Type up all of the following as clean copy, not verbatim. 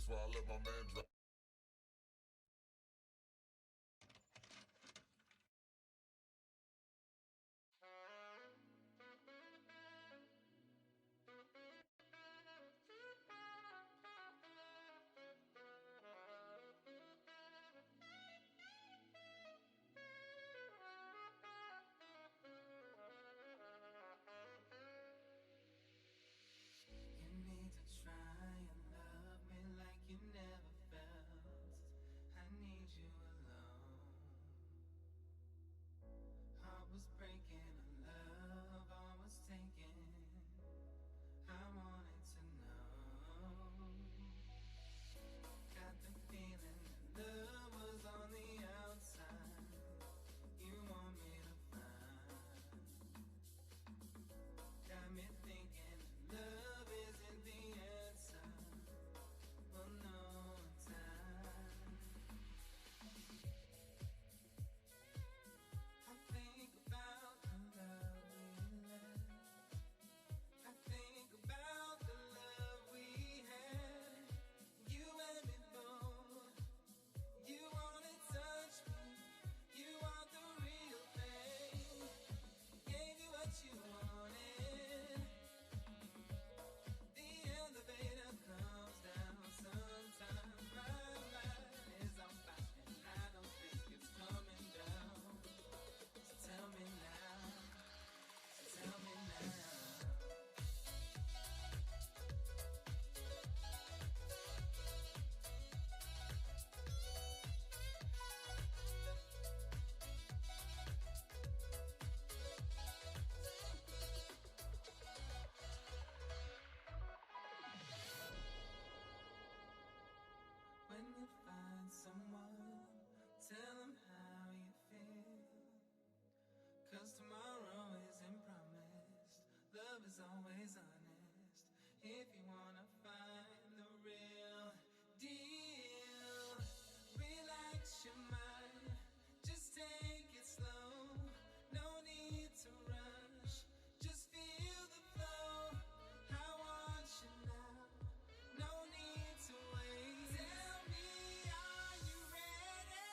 why I let my man drive. You need to try and love me like you never felt. I need you alone. Heart was breaking, love all was taken. I wanted to know. Got the feeling that love was on the outside. You want me to find. Got me thinking love isn't the answer. Well, no time. I think about the love we left. I think about the love we had. You and me both. You wanna touch me. You want the real thing. Gave you what you wanted. The elevator comes down sometimes. My mind is on fire and I don't think it's coming down. So tell me now. So tell me now. When you find someone, tell them how you feel. 'Cause tomorrow isn't promised. Love is always honest. If you wanna find the real deal, relax your mind. Just take it slow. No need to rush. Just feel the flow. I want you now. No need to wait. Tell me, are you ready?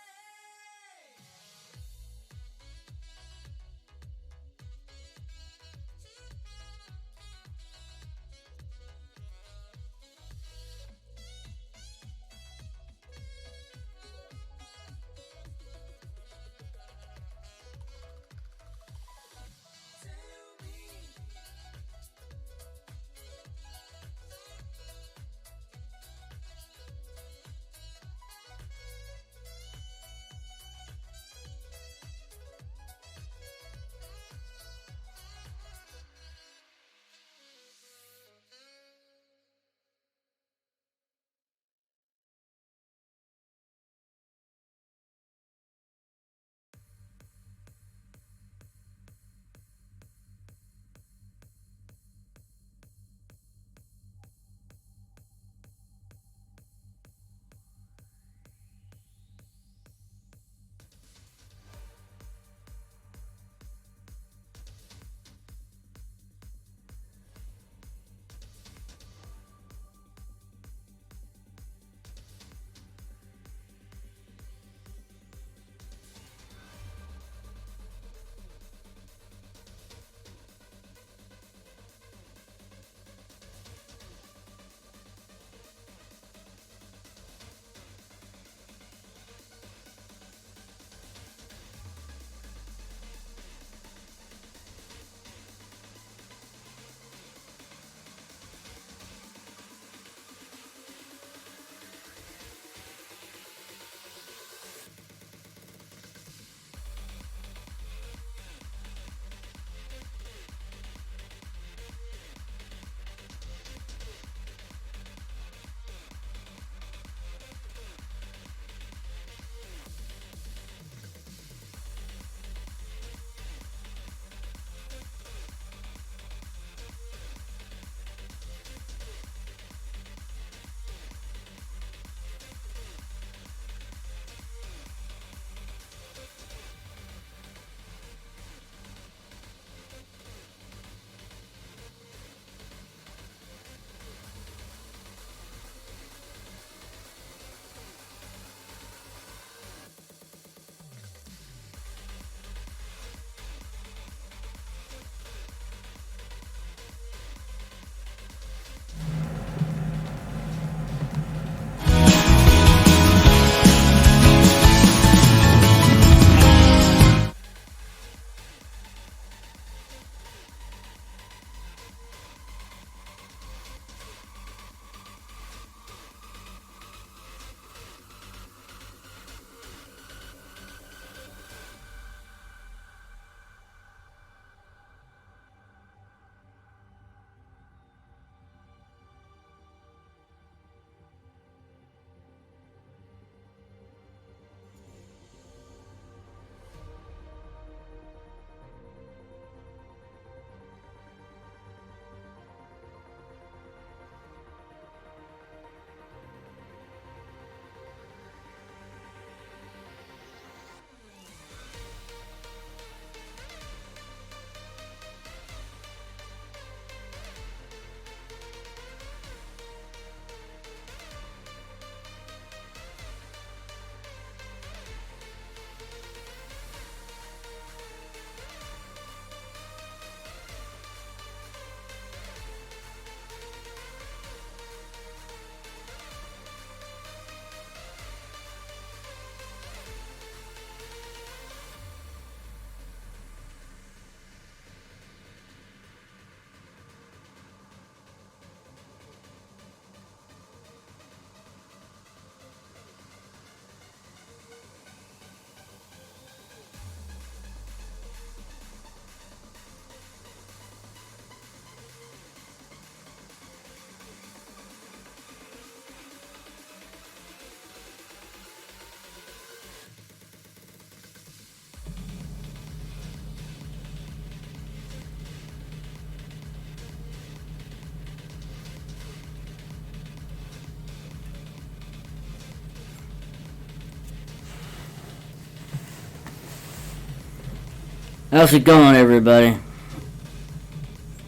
How's it going, everybody?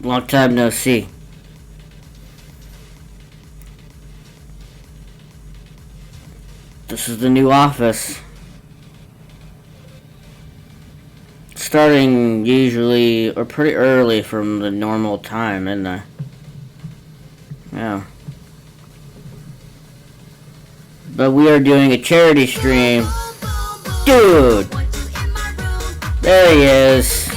Long time no see. This is the new office. Starting usually, or pretty early from the normal time, isn't I? Yeah. But we are doing a charity stream. Dude! There he is.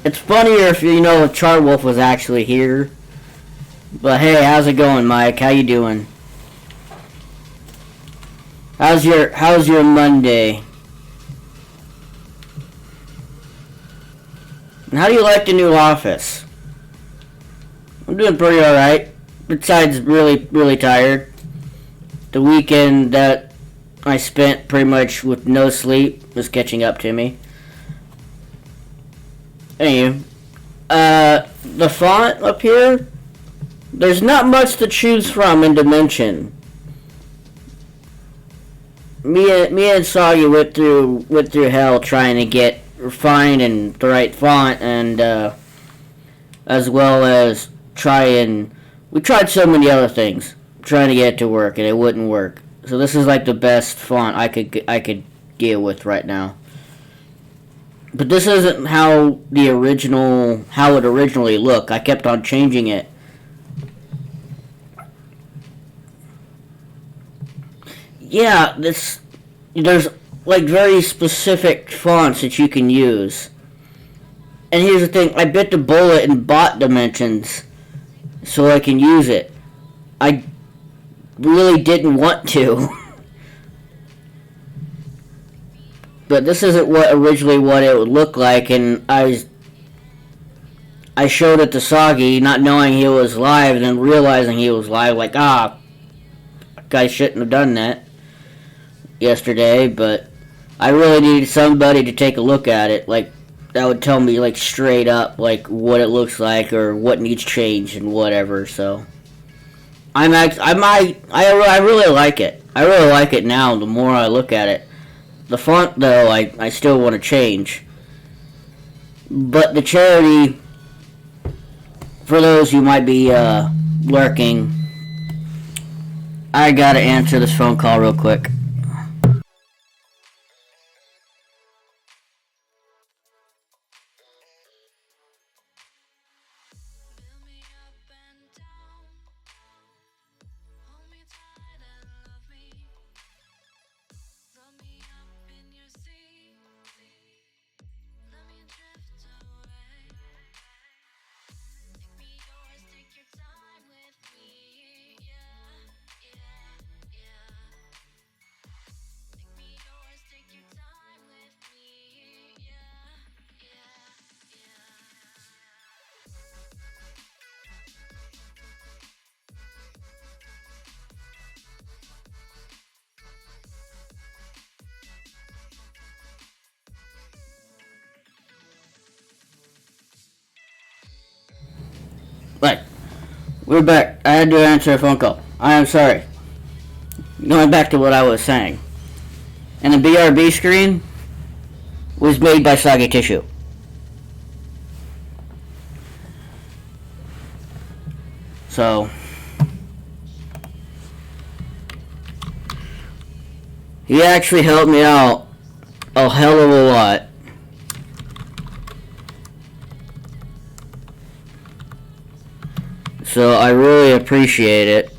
It's funnier if you know if Charwolf was actually here. But hey, how's it going, Mike? How you doing? How's your Monday? And how do you like the new office? I'm doing pretty alright. Besides really tired. The weekend that I spent pretty much with no sleep was catching up to me. Anyway, the font up here, there's not much to choose from in Dimension. Me and Soggy went through hell trying to find and the right font, and as well as we tried so many other things trying to get it to work, and it wouldn't work. So this is like the best font I could deal with right now. But this isn't how it originally looked. I kept on changing it. Yeah, there's like very specific fonts that you can use. And here's the thing, I bit the bullet and bought Dimensions so I can use it. I really didn't want to. But this isn't what it would look like, and I showed it to Soggy, not knowing he was live, and then realizing he was live, like, guy shouldn't have done that yesterday, but I really needed somebody to take a look at it, like, that would tell me, like, straight up, like, what it looks like, or what needs changed, and whatever, so. I really like it. I really like it now, the more I look at it. The font, though, I still want to change. But the charity, for those who might be lurking, I gotta answer this phone call real quick. Right. We're back. I had to answer a phone call. I am sorry. Going back to what I was saying. And the BRB screen was made by Soggy Tissue. So, he actually helped me out a hell of a lot. So I really appreciate it.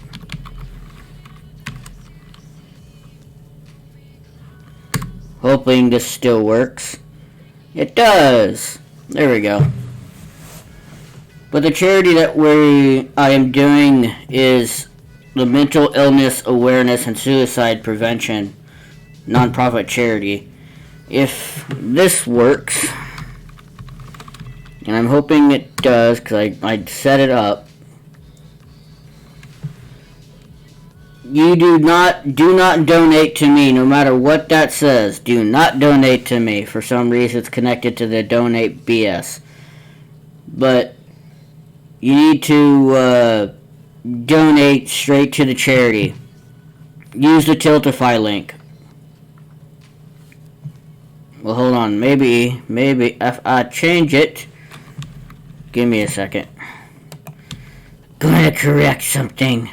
Hoping this still works. It does. There we go. But the charity that I am doing is the Mental Illness Awareness and Suicide Prevention nonprofit charity. If this works, and I'm hoping it does because I set it up. You do not donate to me, no matter what that says. Do not donate to me. For some reason, it's connected to the donate BS. But You need to donate straight to the charity. Use the Tiltify link. Well, hold on. Maybe if I change it. Give me a second. Gonna correct something.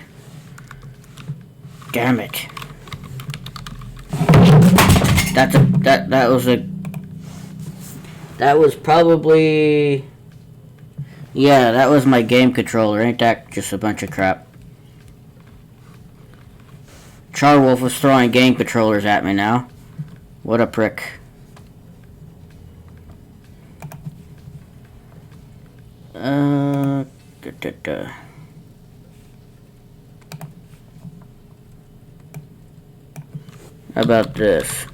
Damn it. That was probably. Yeah, that was my game controller. Ain't that just a bunch of crap? Charwolf was throwing game controllers at me now. What a prick. How about this?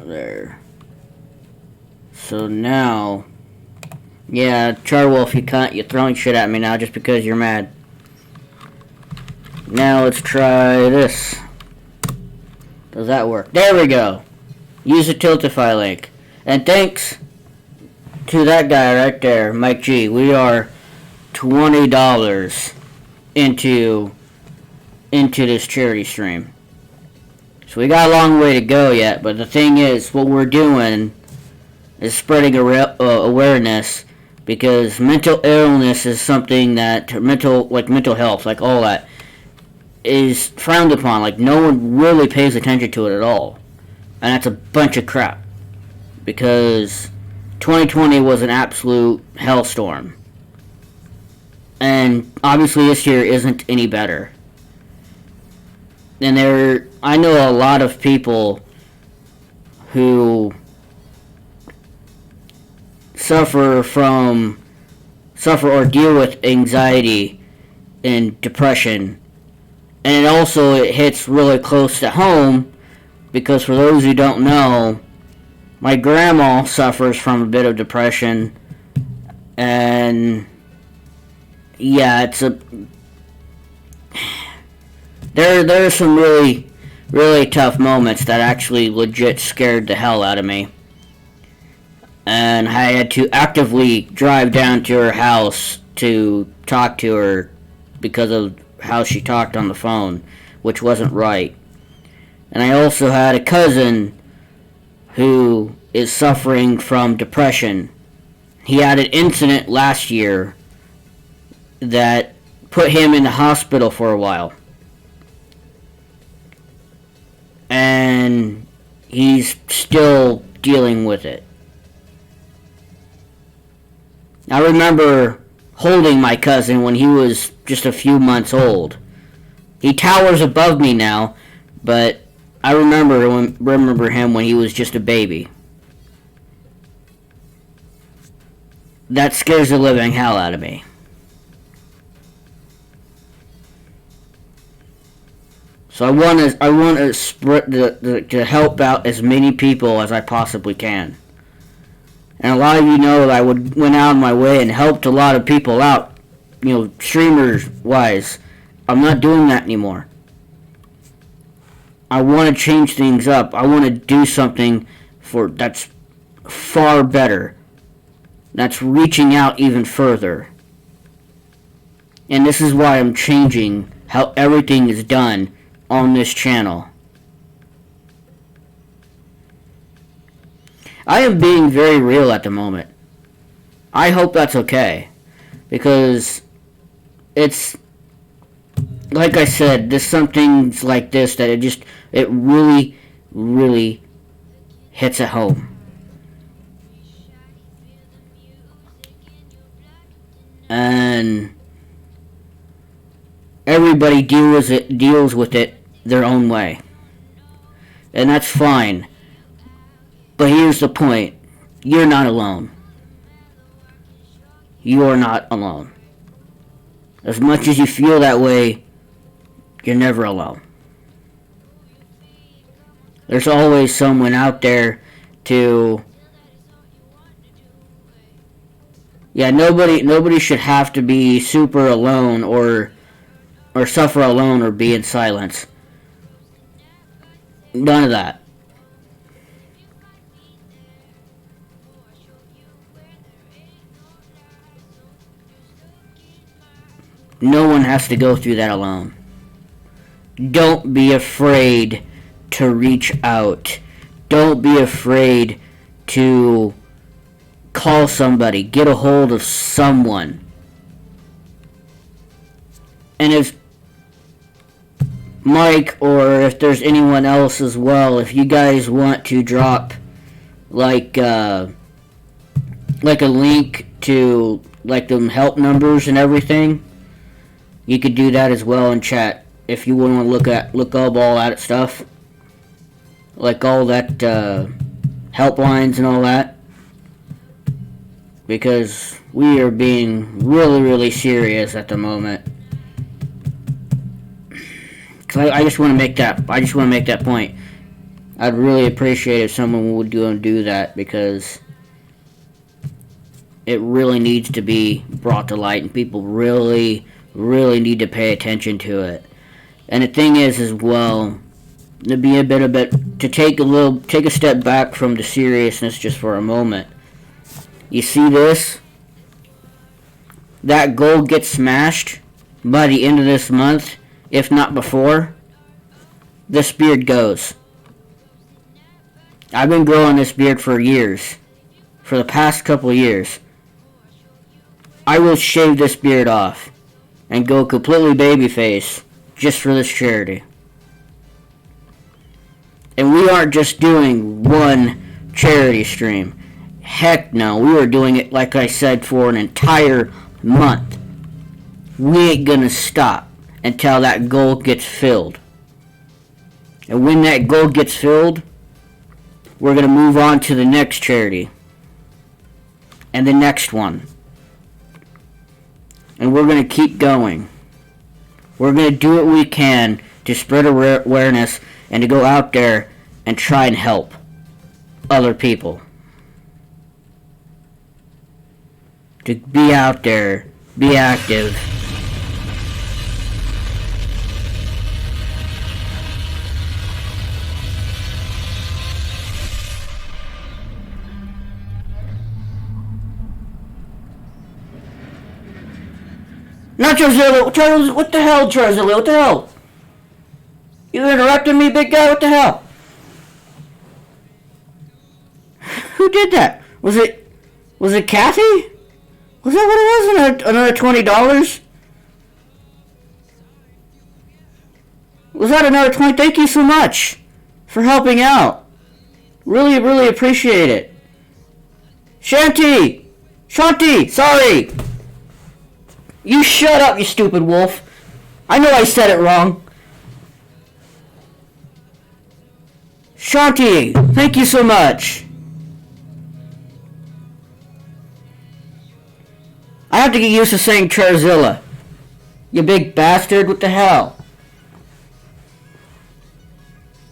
There. So now, yeah, Charwolf, you're throwing shit at me now just because you're mad. Now let's try this. Does that work? There we go. Use the Tiltify link. And thanks to that guy right there, Mike G. We are $20 into this charity stream. So we got a long way to go yet, but the thing is, what we're doing is spreading awareness, because mental illness is something that mental health, like all that, is frowned upon. Like, no one really pays attention to it at all, and that's a bunch of crap, because 2020 was an absolute hellstorm, and obviously this year isn't any better. And I know a lot of people who suffer or deal with anxiety and depression. And it hits really close to home, because for those who don't know, my grandma suffers from a bit of depression, and yeah, there are some really, really tough moments that actually legit scared the hell out of me. And I had to actively drive down to her house to talk to her because of how she talked on the phone, which wasn't right. And I also had a cousin who is suffering from depression. He had an incident last year that put him in the hospital for a while. And he's still dealing with it. I remember holding my cousin when he was just a few months old. He towers above me now, but I remember him when he was just a baby. That scares the living hell out of me. So I want to spread to help out as many people as I possibly can. And a lot of you know that I went out of my way and helped a lot of people out, streamers wise. I'm not doing that anymore. I want to change things up. I want to do something that's far better. That's reaching out even further. And this is why I'm changing how everything is done on this channel. I am being very real at the moment. I hope that's okay, because it's, like I said, there's some things like this that it really, really hits at home. And everybody deals with it their own way. And that's fine. But here's the point. You're not alone. You are not alone. As much as you feel that way, you're never alone. There's always someone out there to... Yeah, nobody should have to be super alone or suffer alone or be in silence. None of that. No one has to go through that alone. Don't be afraid to reach out. Don't be afraid to call somebody. Get a hold of someone. And if Mike, or if there's anyone else as well, if you guys want to drop like a link to like them help numbers and everything, you could do that as well in chat. If you want to look up all that stuff, like all that helplines and all that, because we are being really serious at the moment. I just want to make that point. I'd really appreciate if someone would go and do that, because it really needs to be brought to light, and people really need to pay attention to it. And the thing is, as well, to be to take a step back from the seriousness just for a moment. You see this? That goal gets smashed by the end of this month, if not before. This beard goes. I've been growing this beard for years. For the past couple of years. I will shave this beard off and go completely babyface just for this charity. And we aren't just doing one charity stream. Heck no, we are doing it, like I said, for an entire month. We ain't gonna stop until that goal gets filled. And when that goal gets filled, we're gonna move on to the next charity. And the next one. And we're gonna keep going. We're gonna do what we can to spread awareness and to go out there and try and help other people. To be out there, be active. Not Charizilla, what the hell, Charizilla, what the hell? You interrupted me, big guy, what the hell? Who did that? Was it Kathy? Was that what it was? Another $20? Was that another 20? Thank you so much for helping out. Really appreciate it. Shanti, sorry. You shut up, you stupid wolf. I know I said it wrong. Shanti, thank you so much. I have to get used to saying Charizilla. You big bastard, what the hell?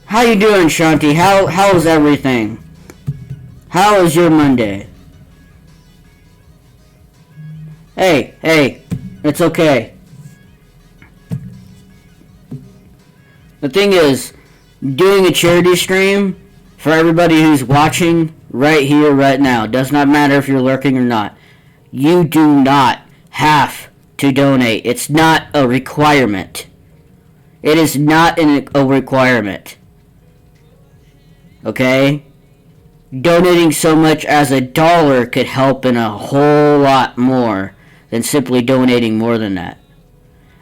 How you doing, Shanti? How is everything? How is your Monday? Hey, it's okay. The thing is, doing a charity stream for everybody who's watching right here, right now, does not matter if you're lurking or not. You do not have to donate. It's not a requirement. It is not a requirement. Okay? Donating so much as $1 could help in a whole lot more than simply donating more than that.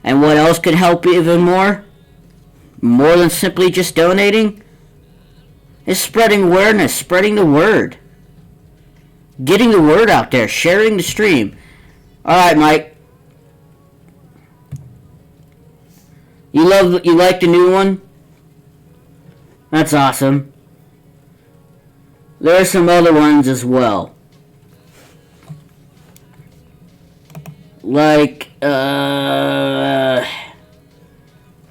And what else could help even more? More than simply just donating? Is spreading awareness, spreading the word. Getting the word out there, sharing the stream. Alright, Mike. You like the new one? That's awesome. There are some other ones as well. Like,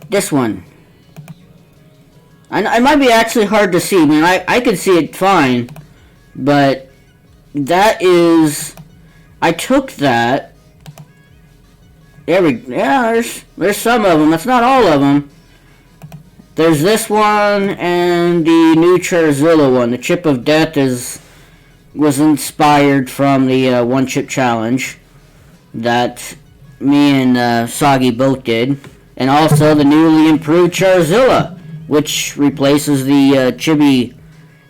this one. I might be actually hard to see. I mean, I can see it fine. But that is... I took that. There's some of them. That's not all of them. There's this one and the new Charizilla one. The Chip of Death was inspired from the One Chip Challenge that me and Soggy both did, and also the newly improved Charizilla, which replaces the Chibi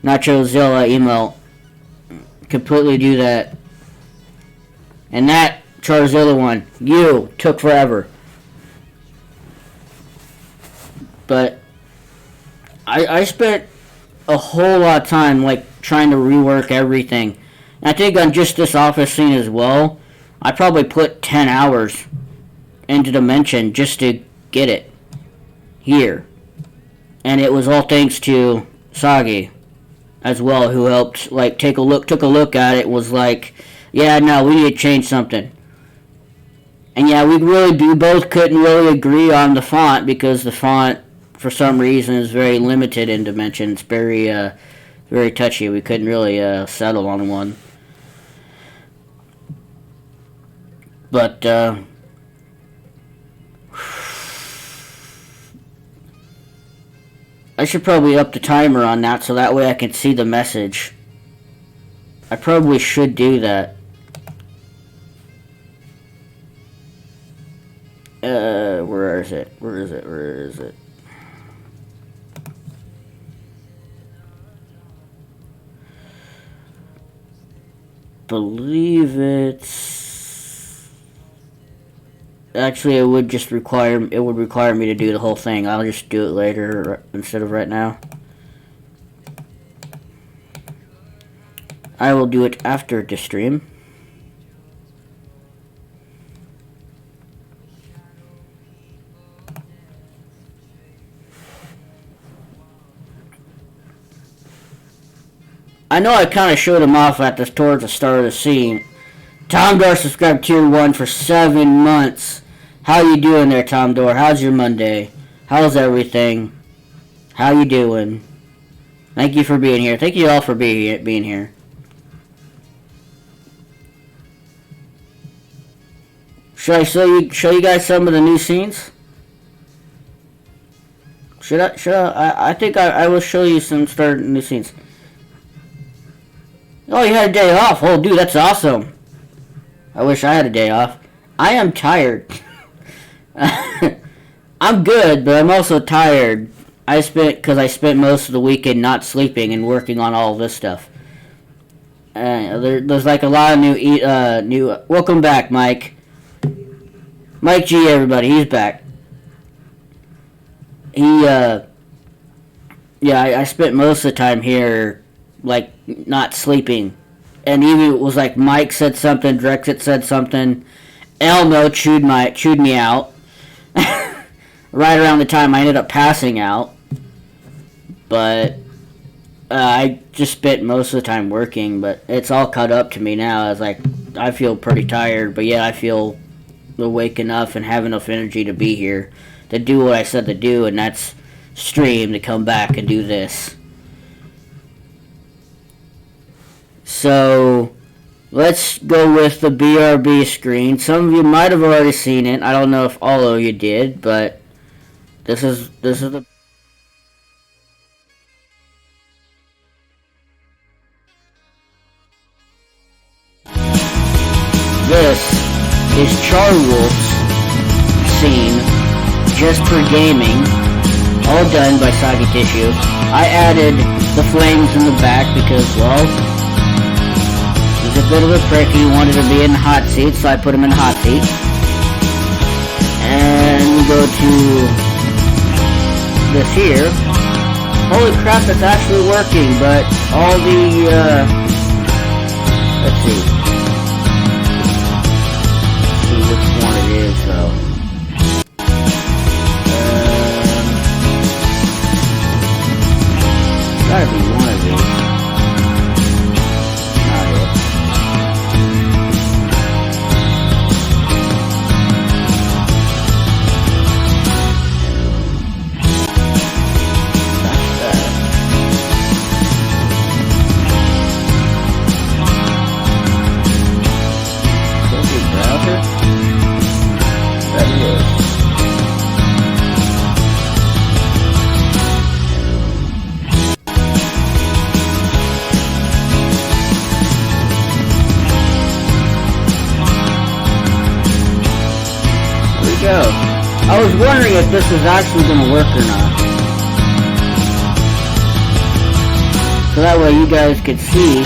Nachozilla emote. Completely do that. And that Charizilla one, you took forever. But I spent a whole lot of time like trying to rework everything. And I think on just this office scene as well, I probably put 10 hours into Dimension just to get it here. And it was all thanks to Sagi as well, who helped like took a look at it, was like, yeah, no, we need to change something. And yeah, we both couldn't really agree on the font, because the font for some reason is very limited in Dimension. It's very touchy. We couldn't really settle on one. But I should probably up the timer on that so that way I can see the message. I probably should do that. Where is it? Where is it? Where is it? Believe it's... Actually, it would require me to do the whole thing. I'll just do it later instead of right now. I will do it after the stream. I know I kind of showed him off towards the start of the scene. Tom Dor subscribed tier 1 for 7 months. How you doing there, Tom Dor? How's your Monday? How's everything? How you doing? Thank you for being here. Thank you all for being here. Should I show you guys some of the new scenes? Should I? I think I will show you some new scenes. Oh, you had a day off. Oh, dude, that's awesome. I wish I had a day off. I am tired. I'm good, but I'm also tired. Because I spent most of the weekend not sleeping and working on all this stuff. There's like a lot of new. Welcome back, Mike. Mike G, everybody, he's back. Yeah, I spent most of the time here, like, not sleeping. And even it was like Mike said something, Drexit said something, Elmo chewed me out. Right around the time I ended up passing out. But I just spent most of the time working, but it's all caught up to me now. I feel pretty tired, but yeah, I feel awake enough and have enough energy to be here to do what I said to do, and that's stream, to come back and do this. So let's go with the BRB screen. Some of you might have already seen it. I don't know if all of you did, but this is the This is Charwolf's scene, just for gaming, all done by Sagi Tissue. I added the flames in the back because, well, he's a bit of a prick. He wanted to be in the hot seat, so I put him in the hot seat. And we go to this here. Holy crap, it's actually working, but all the, let's see. Which one it is, though. Gotta be one of these. Not it. That's that. Could be browser. That is. we go. I was wondering if this was actually going to work or not. So that way you guys could see.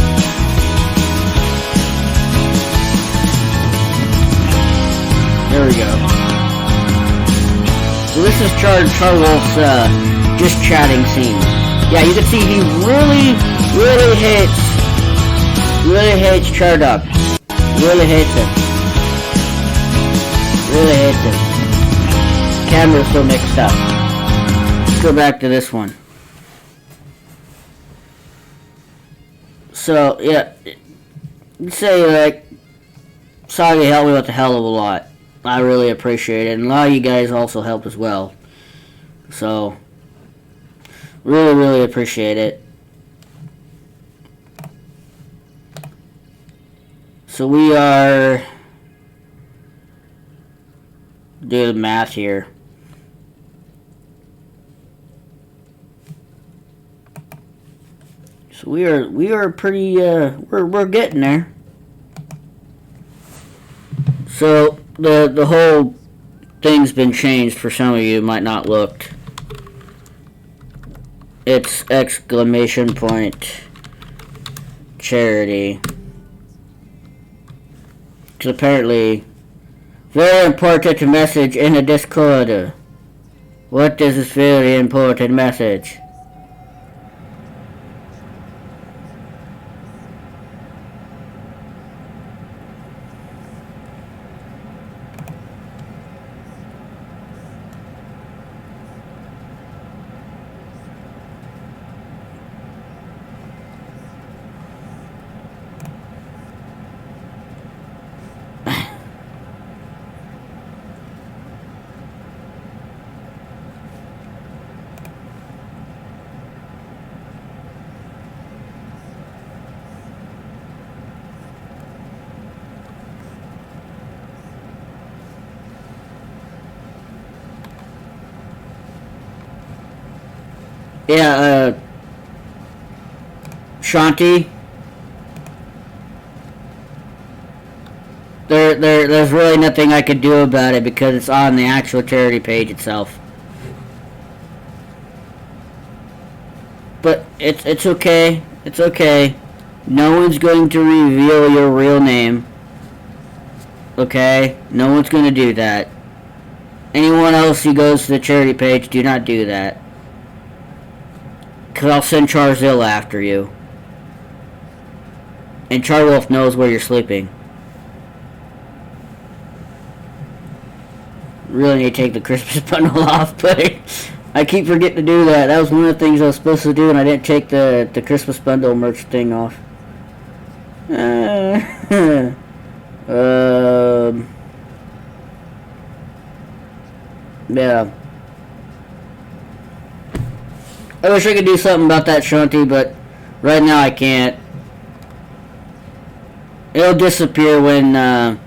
There we go. So this is Charwolf's just chatting scene. Yeah, you can see he really hates Chardog. Really hates him. Really hates him. Camera's so mixed up. Let's go back to this one. So, yeah. Say, like, sorry you helped me with a hell of a lot. I really appreciate it. And a lot of you guys also helped as well. So, really appreciate it. So we are... do the math here. So we are pretty we're getting there. So the whole thing's been changed for some of you who might not looked. It's exclamation point charity. Because apparently very important message in the Discord. What is this very important message? Yeah, Shanti. There's really nothing I could do about it because it's on the actual charity page itself. But it's okay. It's okay. No one's going to reveal your real name. Okay? No one's going to do that. Anyone else who goes to the charity page, do not do that. Because I'll send Charzilla after you. And Charwolf knows where you're sleeping. Really need to take the Christmas bundle off, but I keep forgetting to do that. That was one of the things I was supposed to do, and I didn't take the Christmas bundle merch thing off. Yeah. I wish I could do something about that, Shanti, but right now I can't. It'll disappear when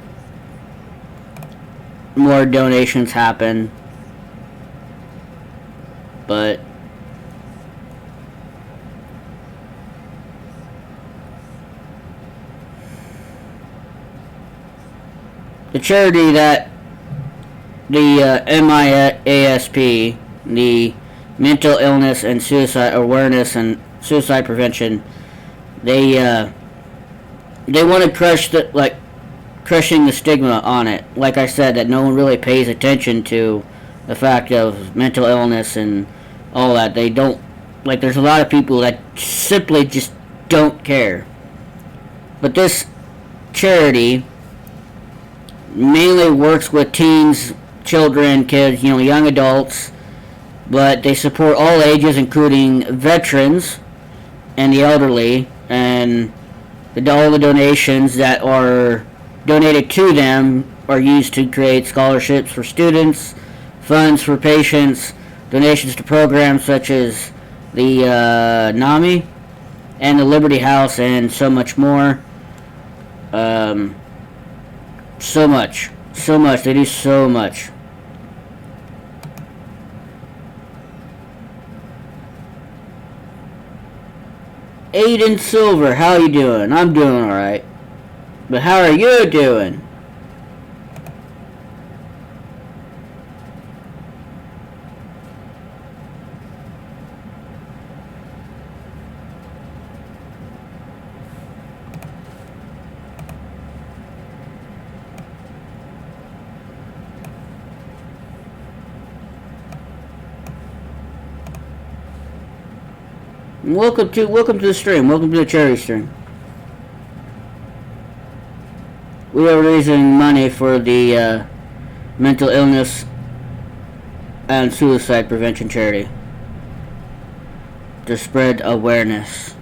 more donations happen. But the charity that the M.I.A.S.P, the Mental Illness and Suicide Awareness and Suicide Prevention, they want to crushing the stigma on it. Like I said, that no one really pays attention to the fact of mental illness and all that. They don't, like, there's a lot of people that simply just don't care. But this charity mainly works with teens, children, kids, young adults, but they support all ages, including veterans and the elderly, and all the donations that are donated to them are used to create scholarships for students, funds for patients, donations to programs such as the NAMI and the Liberty House, and so much more. So much. They do so much. Aiden Silver, how you doing? I'm doing alright. But how are you doing? Welcome to the stream. Welcome to the charity stream. We are raising money for the mental illness and suicide prevention charity to spread awareness,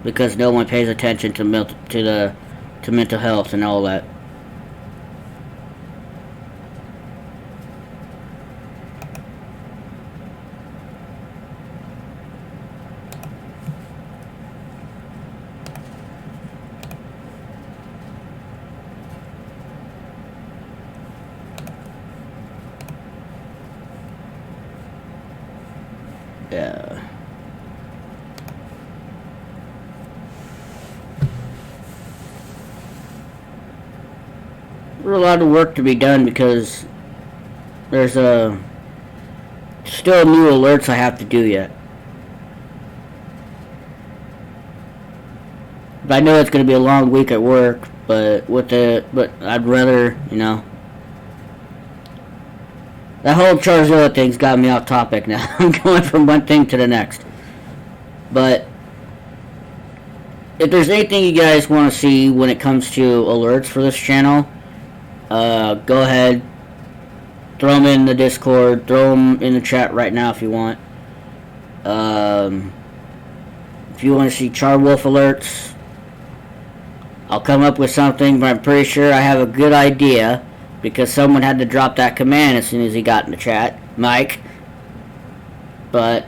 because no one pays attention to mental health and all that. Yeah. There's a lot of work to be done because there's still new alerts I have to do yet. But I know it's going to be a long week at work, but I'd rather, that whole Charizilla thing's got me off topic now. I'm going from one thing to the next. But if there's anything you guys want to see when it comes to alerts for this channel, go ahead, throw them in the Discord, throw them in the chat right now if you want. If you want to see Charwolf alerts, I'll come up with something, but I'm pretty sure I have a good idea, because someone had to drop that command as soon as he got in the chat, Mike. But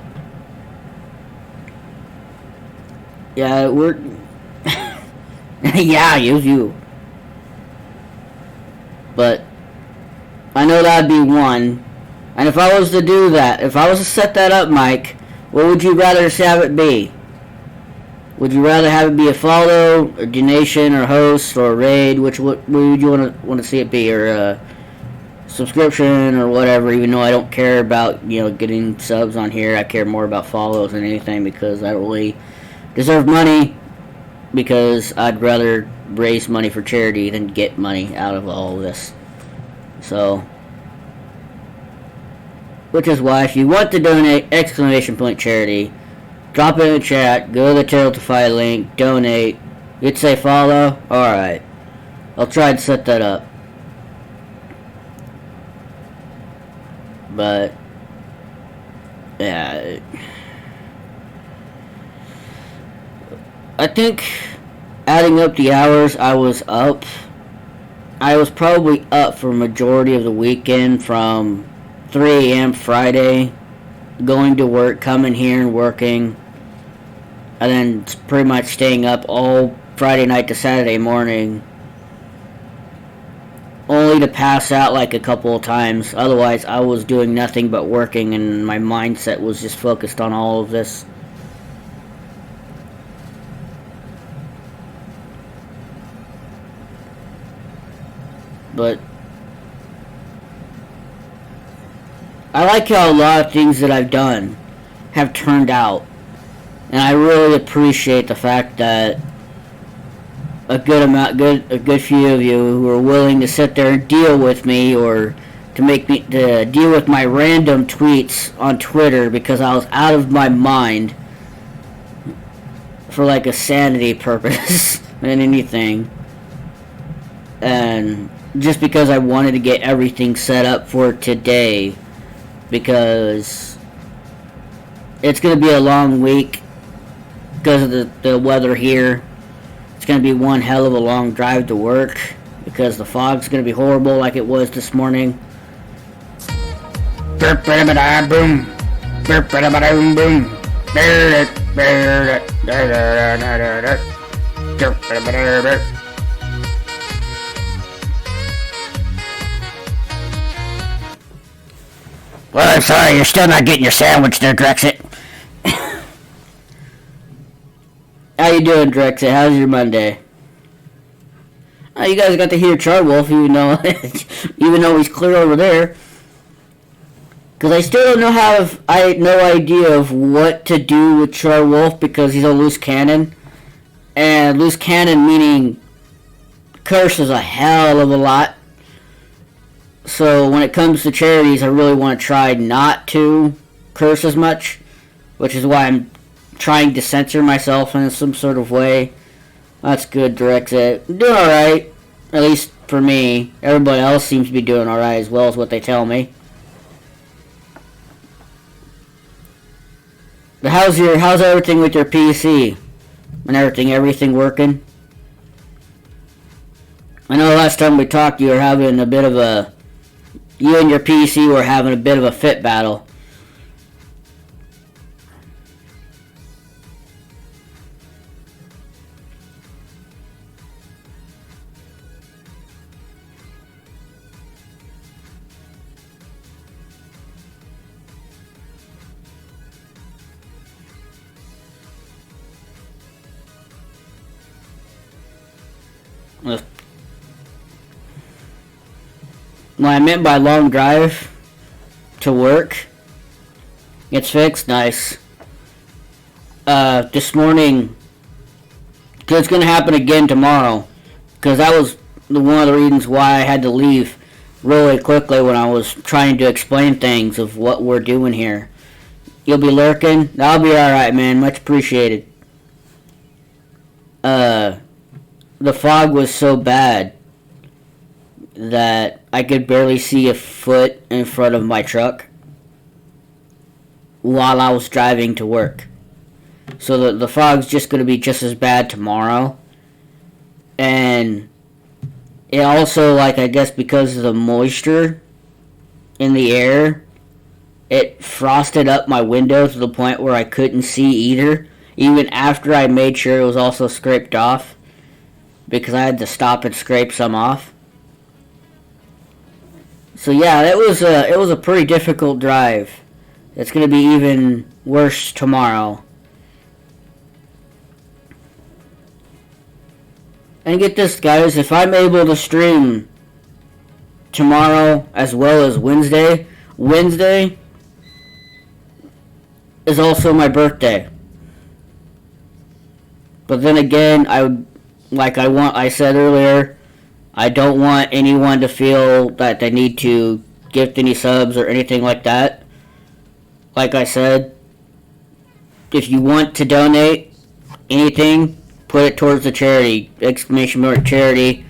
yeah, we're yeah, you. But I know that'd be one. And if I was to do that, if I was to set that up, Mike, what would you rather have it be? Would you rather have it be a follow, or donation, or host, or raid? What would you want to see it be, or a subscription, or whatever? Even though I don't care about getting subs on here, I care more about follows than anything, because I don't really deserve money. Because I'd rather raise money for charity than get money out of all of this. So, which is why if you want to donate !charity. Drop it in the chat, go to the Tiltify link, donate. You'd say follow? Alright. I'll try to set that up. But yeah, I think adding up the hours I was probably up for a majority of the weekend, from 3 a.m. Friday, going to work, coming here and working, and then pretty much staying up all Friday night to Saturday morning, only to pass out like a couple of times. Otherwise, I was doing nothing but working, and my mindset was just focused on all of this. But I like how a lot of things that I've done have turned out, and I really appreciate the fact that a good few of you who are willing to sit there and deal with me, or to deal with my random tweets on Twitter, because I was out of my mind for like a sanity purpose than anything, and just because I wanted to get everything set up for today, because it's going to be a long week because of the weather here. It's going to be one hell of a long drive to work, because the fog's going to be horrible like it was this morning. Boom. Well, I'm sorry, you're still not getting your sandwich there, Drexit. How you doing, Drexit? How's your Monday? Oh, you guys got to hear Charwolf, even though he's clear over there. Because I still don't know I have no idea of what to do with Charwolf, because he's a loose cannon. And loose cannon meaning curses a hell of a lot. So when it comes to charities, I really want to try not to curse as much, which is why I'm trying to censor myself in some sort of way. That's good, Direct. I'm doing alright. At least for me. Everybody else seems to be doing alright as well as what they tell me. But how's everything with your PC? And everything working? I know last time we talked you were having a bit of a... You and your PC were having a bit of a fit battle. What I meant by long drive to work, it's fixed. Nice. This morning, cause it's gonna happen again tomorrow, because that was one of the reasons why I had to leave really quickly when I was trying to explain things of what we're doing here. You'll be lurking? I'll be alright, man. Much appreciated. The fog was so bad that I could barely see a foot in front of my truck while I was driving to work. So the fog's just going to be just as bad tomorrow. And it also, like, I guess because of the moisture in the air, it frosted up my window to the point where I couldn't see either, even after I made sure it was also scraped off, because I had to stop and scrape some off. So yeah, it was a pretty difficult drive. It's going to be even worse tomorrow. And get this, guys, if I'm able to stream tomorrow as well as Wednesday is also my birthday. But then again, I said earlier, I don't want anyone to feel that they need to gift any subs or anything like that. Like I said, if you want to donate anything, put it towards the charity, !charity.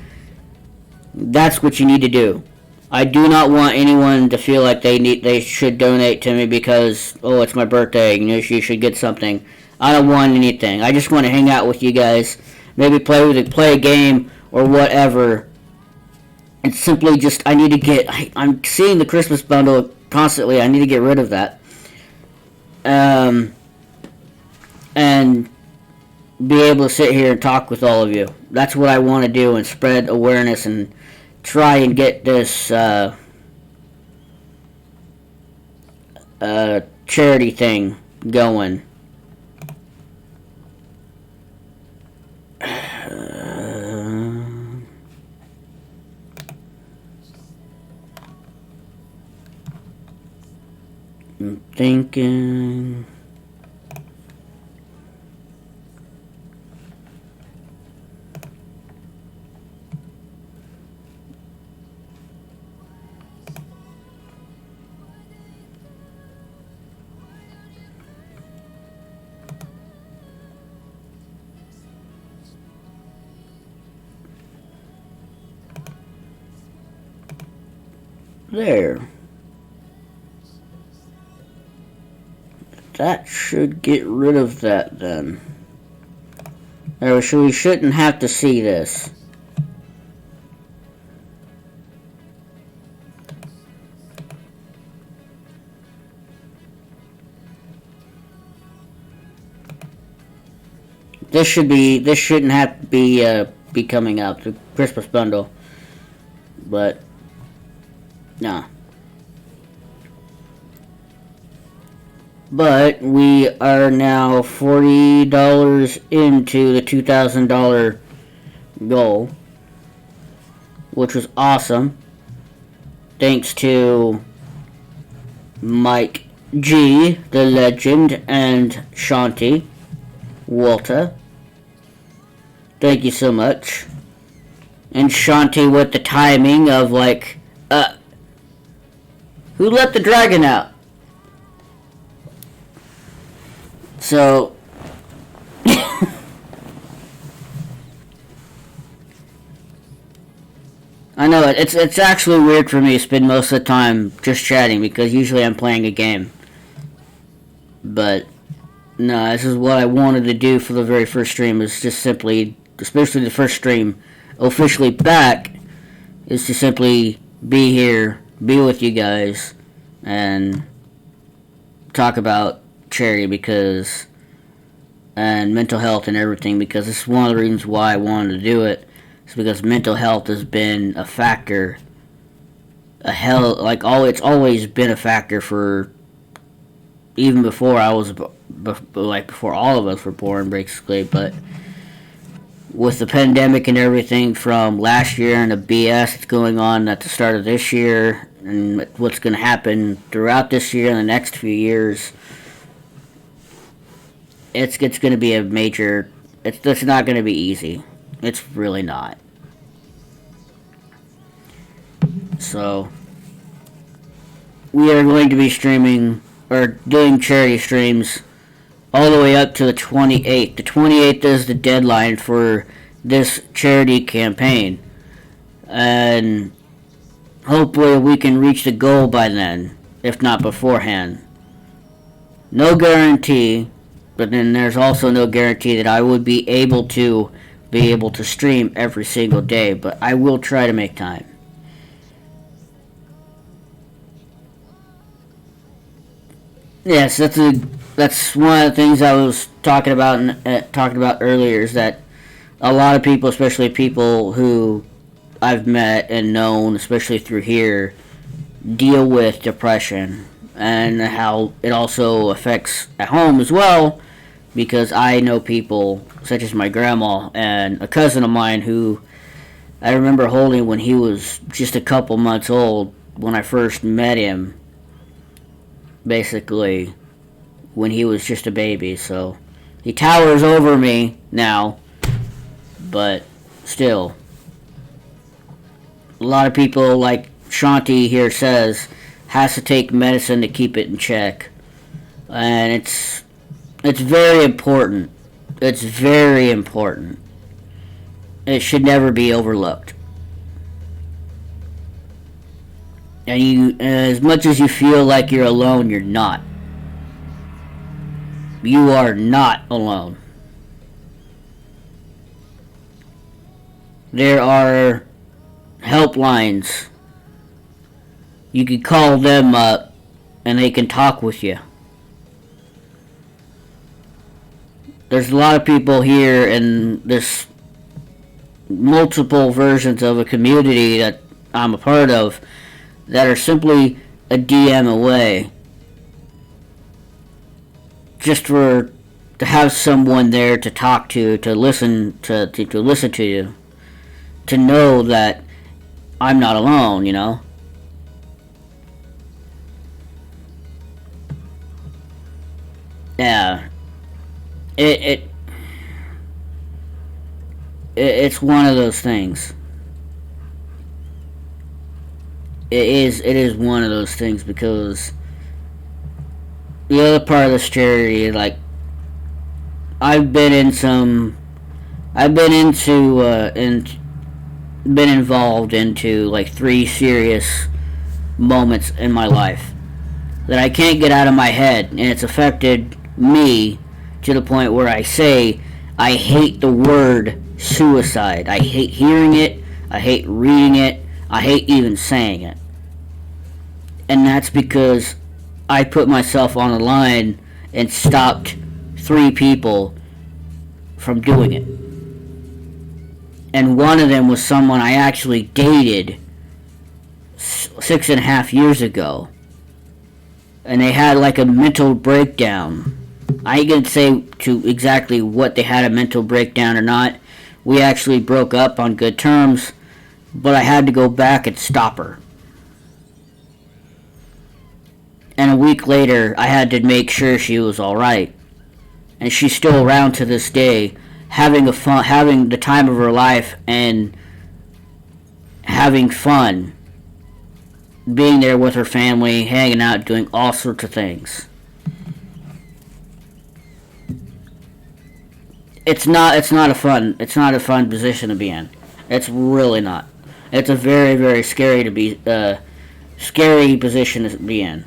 That's what you need to do. I do not want anyone to feel like they should donate to me because, oh, it's my birthday, you should get something. I don't want anything. I just want to hang out with you guys. Maybe play a game or whatever. It's simply just, I'm seeing the Christmas bundle constantly. I need to get rid of that. And be able to sit here and talk with all of you. That's what I want to do, and spread awareness and try and get this charity thing going. I'm thinking... There. That should get rid of that then. We shouldn't have to see this. This shouldn't have to be coming out, the Christmas bundle. But nah. But we are now $40 into the $2,000 goal, which was awesome. Thanks to Mike G, the legend, and Shanti Walter. Thank you so much. And Shanti with the timing of who let the dragon out? So, No, it's actually weird for me to spend most of the time just chatting because usually I'm playing a game. But no, this is what I wanted to do for the very first stream. Is just simply, especially the first stream, officially back, is to simply be here, be with you guys, and talk about charity and mental health and everything because this is one of the reasons why I wanted to do it. It's because mental health has been a factor, it's always been a factor for even before I was before all of us were born basically. But with the pandemic and everything from last year and the BS that's going on at the start of this year and what's going to happen throughout this year and the next few years, it's going to be a major. It's not going to be easy. It's really not. So we are going to be streaming or doing charity streams all the way up to the 28th. The 28th is the deadline for this charity campaign. And hopefully we can reach the goal by then, if not beforehand. No guarantee, but then there's also no guarantee that I would be able to stream every single day, but I will try to make time. Yes, that's one of the things I was talking about earlier is that a lot of people, especially people who I've met and known, especially through here, deal with depression and how it also affects at home as well, because I know people such as my grandma and a cousin of mine who I remember holding when he was just a couple months old when I first met him, basically when he was just a baby. So he towers over me now, but still a lot of people, like Shanti here says, has to take medicine to keep it in check, and it's very important. It's very important. It should never be overlooked. And as much as you feel like you're alone, you're not. You are not alone. There are helplines. You can call them up and they can talk with you. There's a lot of people here in this multiple versions of a community that I'm a part of that are simply a DM away just to have someone there to talk to listen to you, to know that I'm not alone, you know? Yeah. It's one of those things. It is one of those things because the other part of this charity, like I've been involved into like 3 serious moments in my life that I can't get out of my head, and it's affected me to the point where I say I hate the word suicide. I hate hearing it, I hate reading it, I hate even saying it. And that's because I put myself on the line and stopped 3 people from doing it. And one of them was someone I actually dated 6.5 years ago. And they had like a mental breakdown. I ain't gonna say to exactly what they had a mental breakdown or not. We actually broke up on good terms, but I had to go back and stop her. And a week later, I had to make sure she was alright. And she's still around to this day, having the time of her life and having fun, being there with her family, hanging out, doing all sorts of things. It's not a fun position to be in. It's really not. It's a very, very scary position to be in.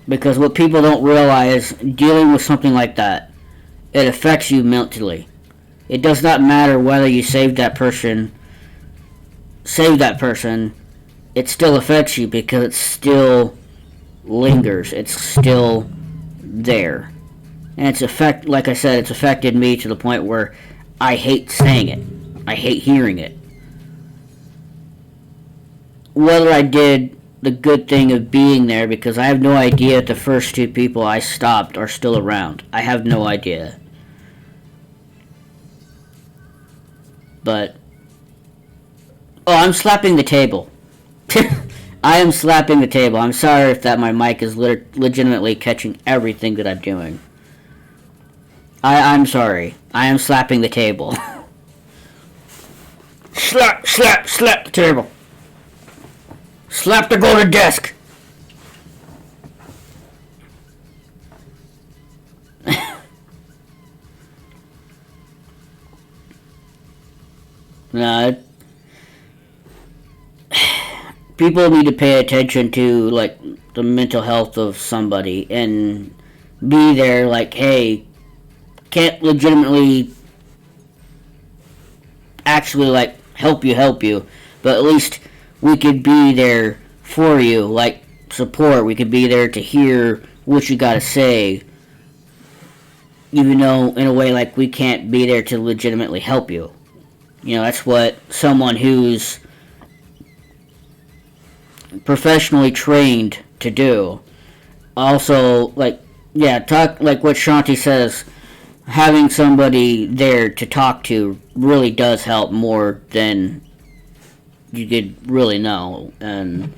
Because what people don't realize, dealing with something like that, it affects you mentally. It does not matter whether you save that person, it still affects you because it still lingers. It's still there. And like I said, it's affected me to the point where I hate saying it. I hate hearing it. Whether I did the good thing of being there, because I have no idea if the first two people I stopped are still around. I have no idea. But oh, I'm slapping the table. I am slapping the table. I'm sorry if that my mic is legitimately catching everything that I'm doing. I'm sorry. I am slapping the table. Slap the table. Slap the golden desk. No, people need to pay attention to like the mental health of somebody and be there. Like, hey, can't legitimately actually like help you, but at least we could be there for you, like support. We could be there to hear what you gotta say, even though in a way like we can't be there to legitimately help you. You know, that's what someone who's professionally trained to do. Also, like, yeah, talk like what Shanti says. Having somebody there to talk to really does help more than you could really know. And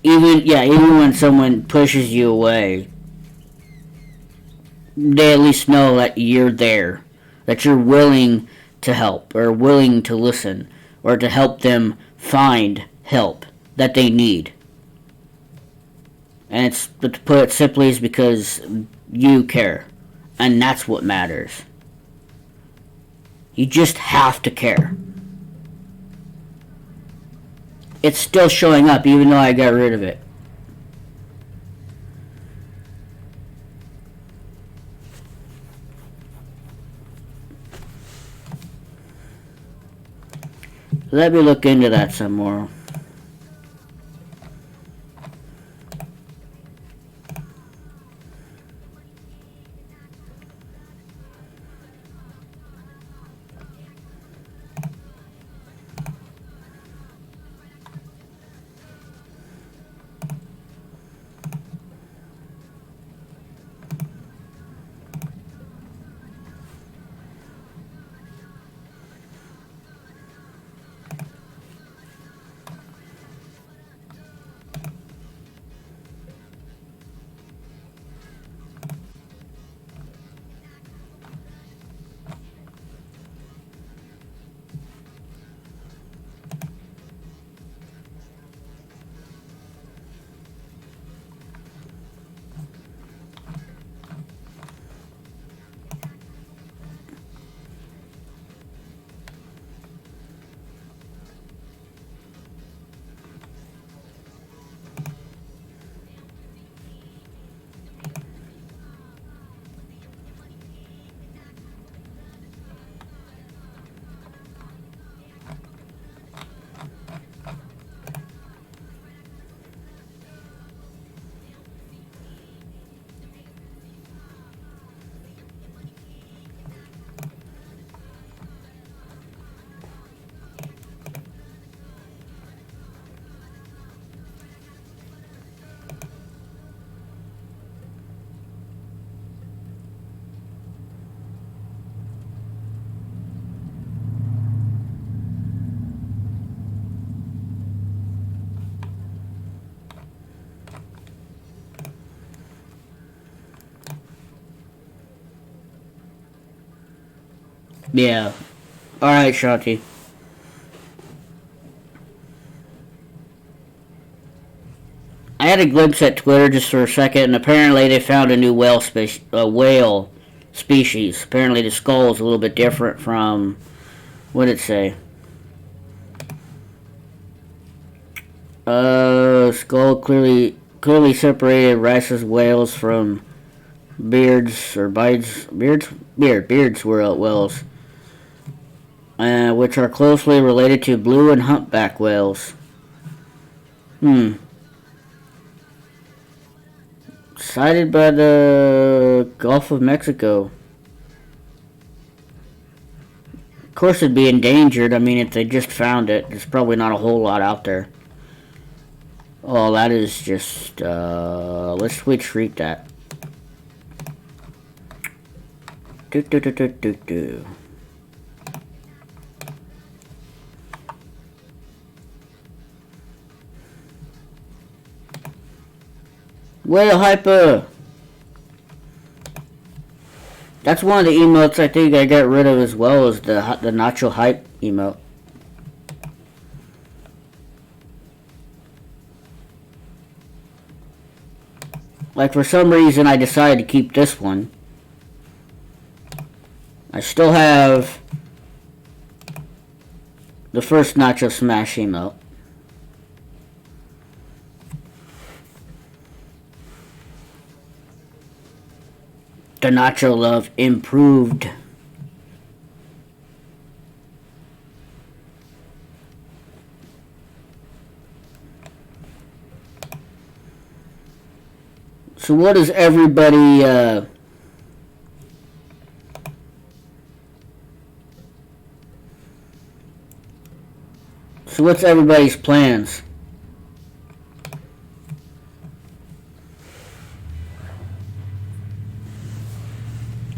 even when someone pushes you away, they at least know that you're there, that you're willing to help or willing to listen or to help them find help that they need. And it's, but to put it simply, is because you care, and that's what matters. You just have to care. It's still showing up even though I got rid of it. Let me look into that some more. Yeah. Alright, Shanti. I had a glimpse at Twitter just for a second, and apparently they found a new whale species. Apparently the skull is a little bit different from What did it say? Skull clearly separated rhesus whales from beards or beards whales, which are closely related to blue and humpback whales. Sighted by the Gulf of Mexico. Of course, it'd be endangered. I mean, if they just found it, there's probably not a whole lot out there. Oh, that is just, let's retreat that. Do. Whale hyper! That's one of the emotes I think I got rid of as well as the Nacho Hype emote. Like, for some reason I decided to keep this one. I still have the first Nacho Smash emote. The Nacho Love improved. So what is everybody, so what's everybody's plans?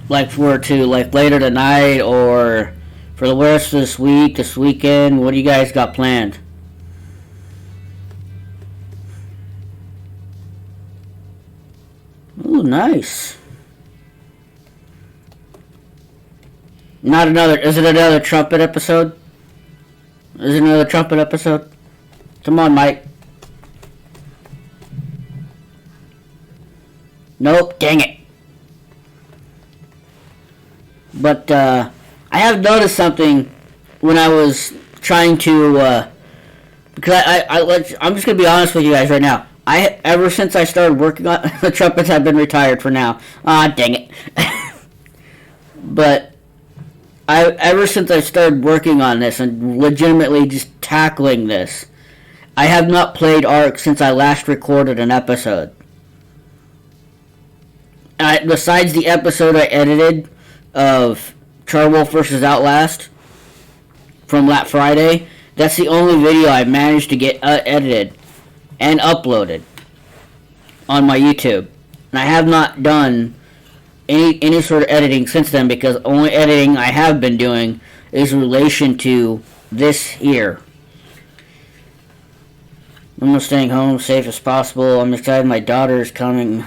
Like like later tonight or for the rest of this week, this weekend, what do you guys got planned? Ooh, nice. Is it another trumpet episode? Is it another trumpet episode? Come on, Mike. Nope, dang it. But, I have noticed something when I was trying to, because I'm just gonna be honest with you guys right now. Ever since I started working on the trumpets, have been retired for now. Ah, dang it. But ever since I started working on this and legitimately just tackling this, I have not played Ark since I last recorded an episode. Besides the episode I edited of Charwolf vs. Outlast from Black Friday, that's the only video I managed to get edited and uploaded on my YouTube. And I have not done any sort of editing since then, because the only editing I have been doing is in relation to this here. I'm staying home safe as possible. I'm excited my daughter is coming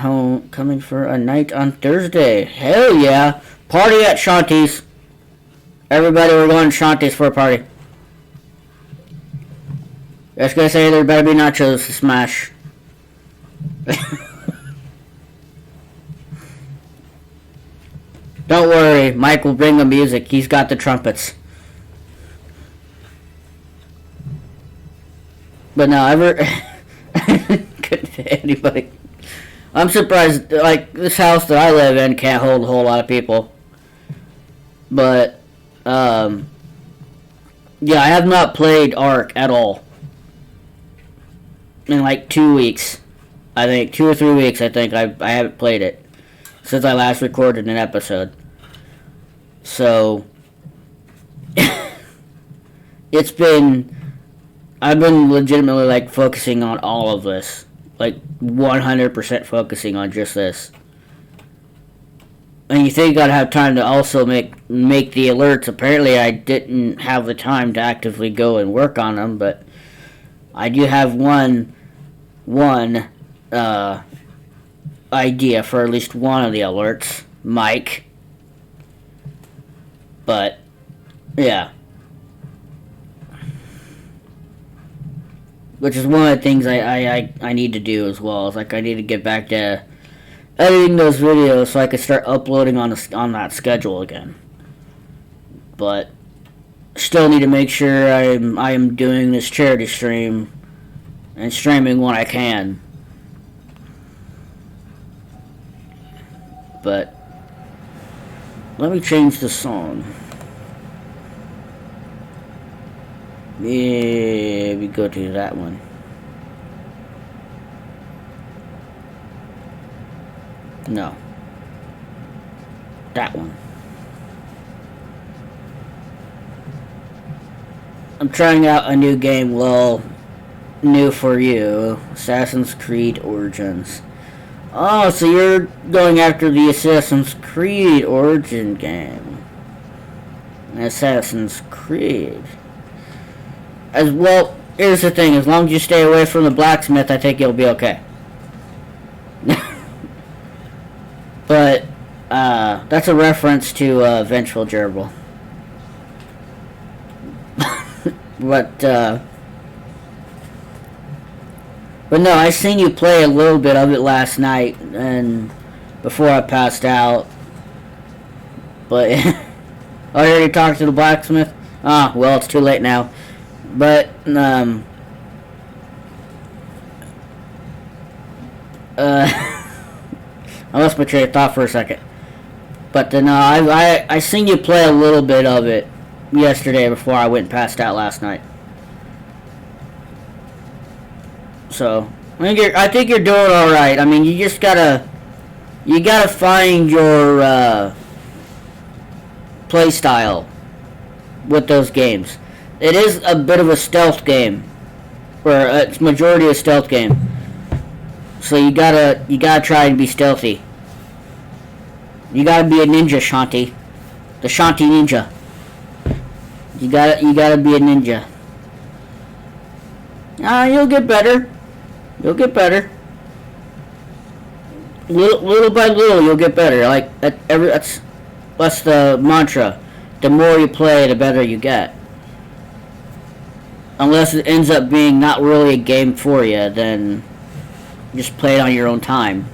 for a night on Thursday. Hell yeah. Party at Shanti's. Everybody, we're going to Shanti's for a party. I was gonna say there better be nachos to smash. Don't worry, Mike will bring the music. He's got the trumpets. But no, couldn't fit anybody. I'm surprised, like, this house that I live in can't hold a whole lot of people. But, yeah, I have not played Ark at all. In like 2 weeks. I think 2 or 3 weeks, I think I haven't played it since I last recorded an episode. So I've been legitimately like focusing on all of this, like 100% focusing on just this. And you think I'd have time to also make the alerts. Apparently I didn't have the time to actively go and work on them, but I do have one idea for at least one of the alerts, Mike. But yeah, which is one of the things I need to do as well. Is like I need to get back to editing those videos so I can start uploading on that schedule again. But still need to make sure I am doing this charity stream and streaming when I can. But let me change the song. Yeah, we go to that one. No. That one. I'm trying out a new game, well, new for you. Assassin's Creed Origins. Oh, so you're going after the Assassin's Creed Origin game. Assassin's Creed. As well, here's the thing, as long as you stay away from the blacksmith, I think you'll be okay. But, that's a reference to, Vengeful Gerbil. But no, I seen you play a little bit of it last night, and before I passed out. But, oh, you already talked to the blacksmith? Ah, well, it's too late now. But, I lost my train of thought for a second. But no, I seen you play a little bit of it yesterday before I went and passed out last night. So I think you're doing all right. I mean, you just gotta find your play style with those games. It is a bit of a stealth game, or it's majority a stealth game. So you gotta try and be stealthy. You gotta be a ninja, Shanti. The Shanti ninja. You gotta be a ninja. You'll get better. You'll get better. Little by little, you'll get better. Like that's the mantra. The more you play, the better you get. Unless it ends up being not really a game for you, then just play it on your own time.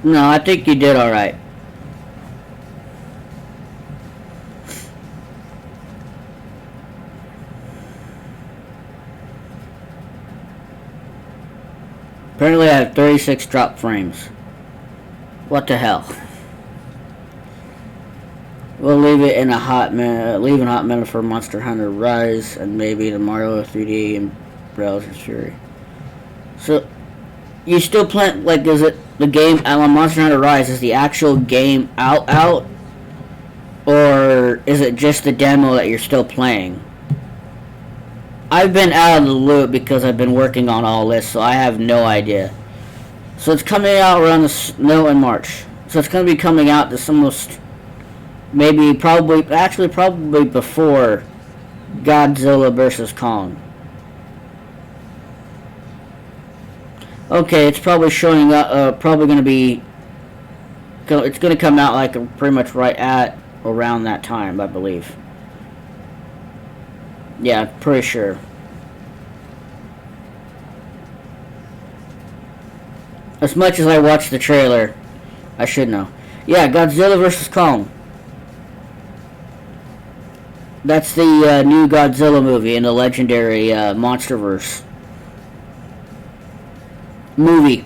No, I think you did alright. Apparently I have 36 drop frames. What the hell? We'll leave it in a hot minute for Monster Hunter Rise and maybe the Mario 3D and Bowser's Fury. So, you still playing, like, is it the game, Monster Hunter Rise, is the actual game out? Or is it just the demo that you're still playing? I've been out of the loop because I've been working on all this, so I have no idea. So it's coming out around in March. So it's going to be coming out this almost, probably before Godzilla vs. Kong. Okay, it's probably showing up, probably going to be, it's going to come out like pretty much right at around that time, I believe. Yeah, pretty sure. As much as I watched the trailer, I should know. Yeah, Godzilla vs. Kong. That's the new Godzilla movie in the legendary MonsterVerse movie.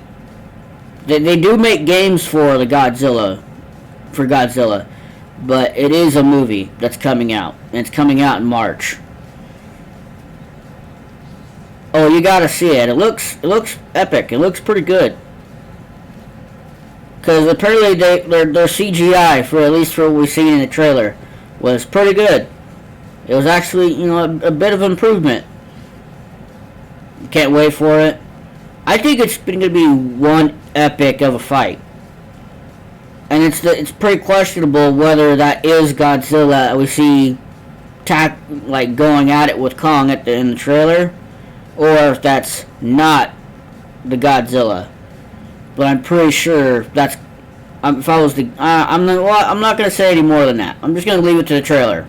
They do make games for Godzilla, but it is a movie that's coming out, and it's coming out in March. Oh, you gotta see it. It looks epic. It looks pretty good. Because apparently their CGI, for at least for what we've seen in the trailer, was pretty good. It was actually, a bit of improvement. Can't wait for it. I think it's going to be one epic of a fight. And it's pretty questionable whether that is Godzilla we see going at it with Kong in the trailer, or if that's not the Godzilla. But I'm pretty sure that's. If I was I'm not going to say any more than that. I'm just going to leave it to the trailer.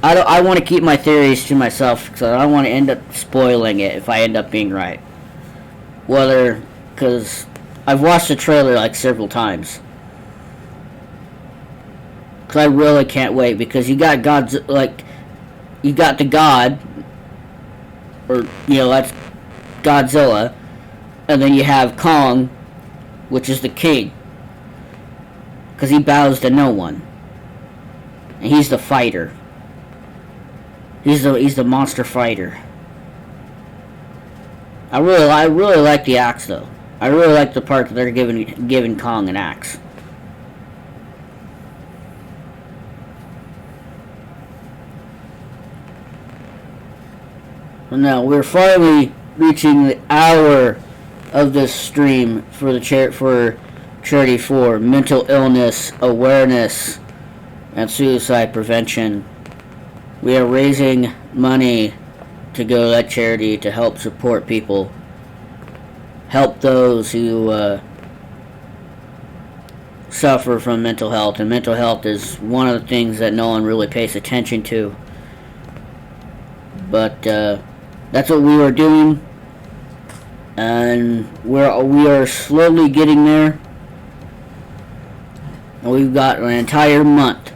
I want to keep my theories to myself, because I don't want to end up spoiling it if I end up being right. Because I've watched the trailer like several times. Cause I really can't wait, because you got God's, like, you got the God, or, you know, that's Godzilla, and then you have Kong, which is the king. Because he bows to no one. And he's the fighter. He's the monster fighter. I really like the axe though. I really like the part that they're giving Kong an axe. Well, now we're finally reaching the hour of this stream for the charity for mental illness awareness and suicide prevention. We are raising money to go to that charity to help support people, help those who suffer from mental health. And mental health is one of the things that no one really pays attention to. But that's what we are doing, and we are slowly getting there. And we've got an entire month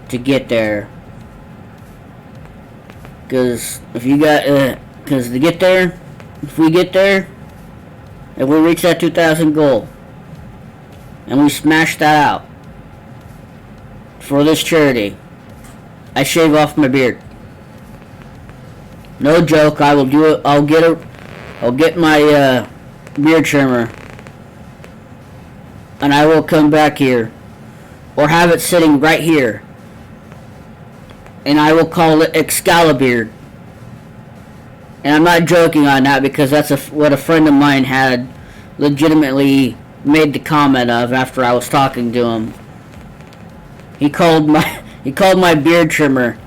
to get there. Because if we get there, if we reach that 2,000 goal, and we smash that out for this charity, I shave off my beard. No joke. I will do it. I'll get my beard trimmer, and I will come back here, or have it sitting right here, and I will call it Excalibur. And I'm not joking on that, because that's what a friend of mine had legitimately made the comment of after I was talking to him. He called my beard trimmer.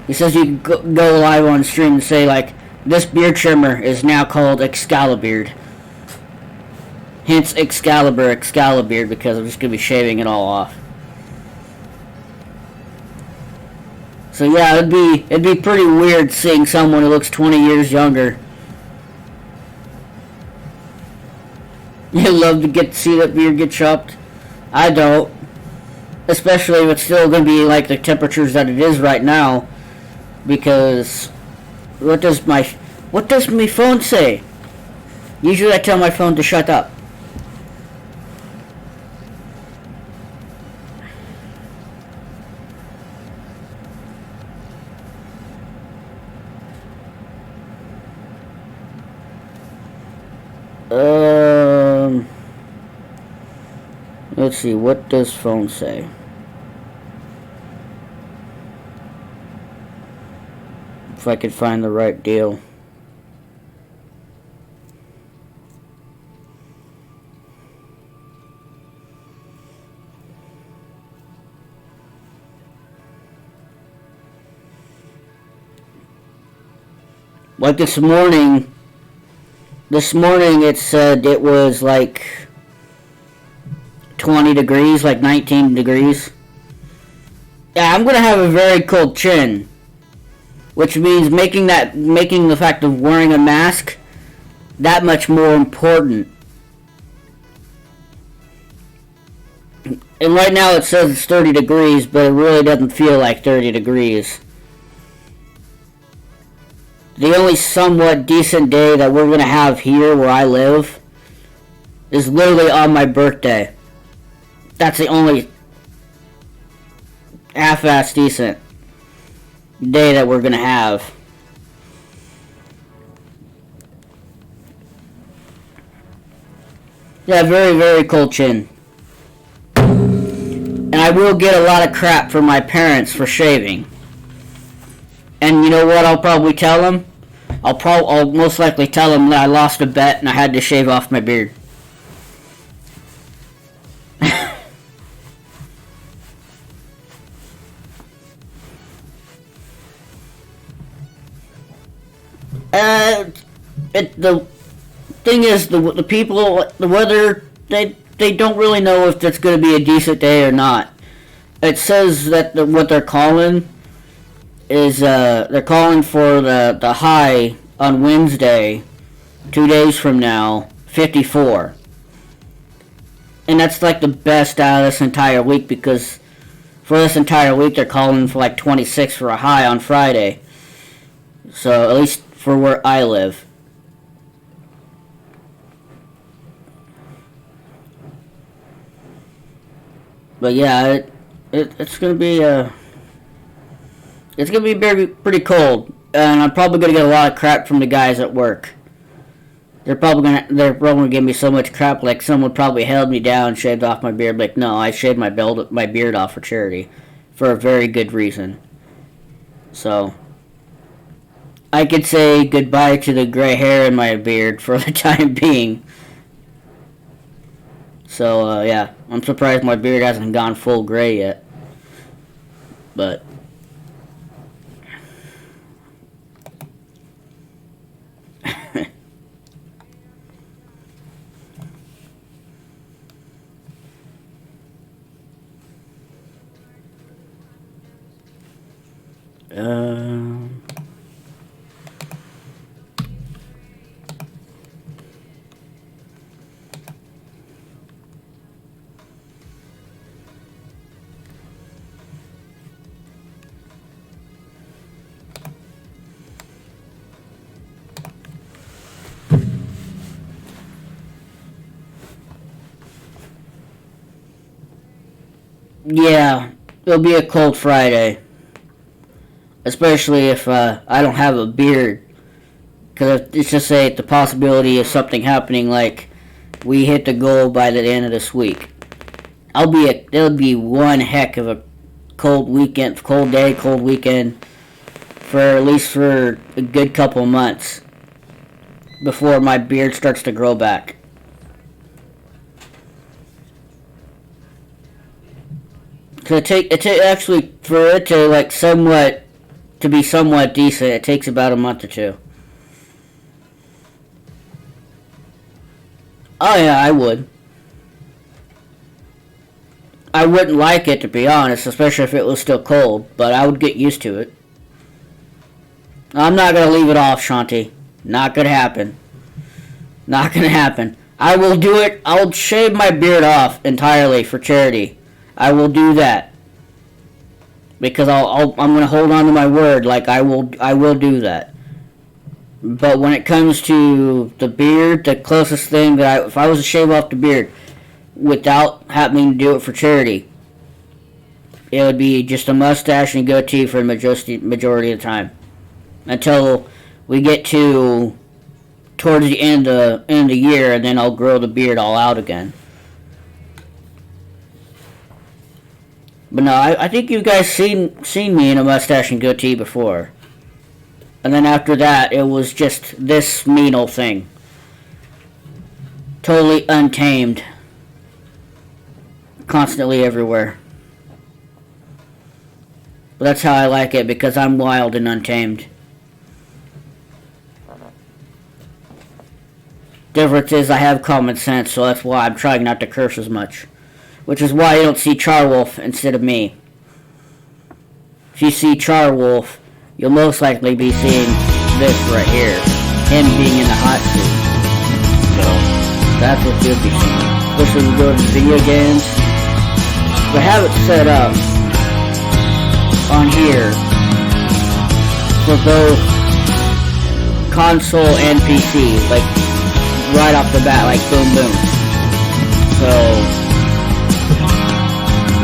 He says you can go live on stream and say, like, this beard trimmer is now called Excalibur. Hence Excalibur, because I'm just going to be shaving it all off. So yeah, it'd be pretty weird seeing someone who looks 20 years younger. You love to see that beard get chopped? I don't. Especially if it's still going to be like the temperatures that it is right now. Because what does my phone say? Usually I tell my phone to shut up. Let's see, what does phone say? If I could find the right deal. Like this morning it said it was like 20 degrees, like 19 degrees. Yeah, I'm gonna have a very cold chin. Which means making the fact of wearing a mask that much more important. And right now it says it's 30 degrees, but it really doesn't feel like 30 degrees. The only somewhat decent day that we're going to have here where I live is literally on my birthday. That's the only half-ass decent day that we're going to have. Yeah, very, very cold chin. And I will get a lot of crap from my parents for shaving. And you know what I'll probably tell them? I'll most likely tell them that I lost a bet and I had to shave off my beard. The thing is, the people, the weather, they don't really know if it's going to be a decent day or not. It says that what they're calling is they're calling for the high on Wednesday, 2 days from now, 54. And that's like the best out of this entire week because for this entire week they're calling for like 26 for a high on Friday. So at least for where I live. But yeah, it's gonna be it's gonna be pretty cold, and I'm probably gonna get a lot of crap from the guys at work. They're probably gonna give me so much crap. Like someone probably held me down, shaved off my beard. Like no, I shaved my beard off for charity, for a very good reason. So I could say goodbye to the gray hair in my beard for the time being. So yeah, I'm surprised my beard hasn't gone full gray yet. But um. Yeah, it'll be a cold Friday, especially if I don't have a beard. Because it's just say the possibility of something happening, like we hit the goal by the end of this week. It'll be one heck of a cold weekend, cold day, cold weekend for at least for a good couple months before my beard starts to grow back. So actually for it to like somewhat to be somewhat decent, it takes about a month or two. Oh yeah, I would. I wouldn't like it to be honest, especially if it was still cold, but I would get used to it. I'm not gonna leave it off, Shanti. Not gonna happen. Not gonna happen. I will do it. I'll shave my beard off entirely for charity. I will do that because I'm gonna hold on to my word. Like I will do that. But when it comes to the beard, the closest thing if I was to shave off the beard without having to do it for charity, it would be just a mustache and goatee for the majority of the time until we get to towards the end of the year, and then I'll grow the beard all out again. But no, I think you guys seen me in a mustache and goatee before. And then after that, it was just this mean old thing. Totally untamed. Constantly everywhere. But that's how I like it, because I'm wild and untamed. Difference is I have common sense, so that's why I'm trying not to curse as much. Which is why you don't see Charwolf instead of me. If you see Charwolf, you'll most likely be seeing this right here. Him being in the hot suit. So, that's what you'll be seeing. Especially when we go to video games. We have it set up on here for both console and PC. Like, right off the bat, like boom boom. So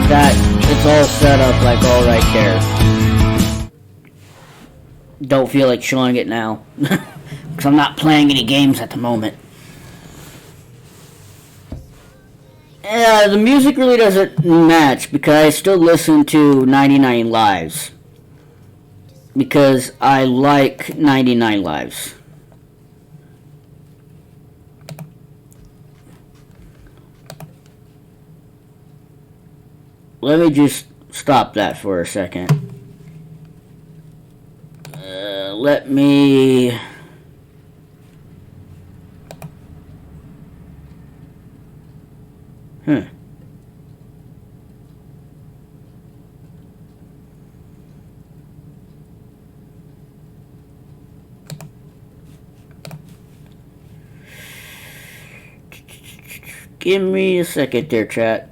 that it's all set up like all right there. Don't feel like showing it now because I'm not playing any games at the moment. Yeah, the music really doesn't match because I still listen to 99 Lives because I like 99 Lives. Let me just stop that for a second. Let me... Give me a second there, chat.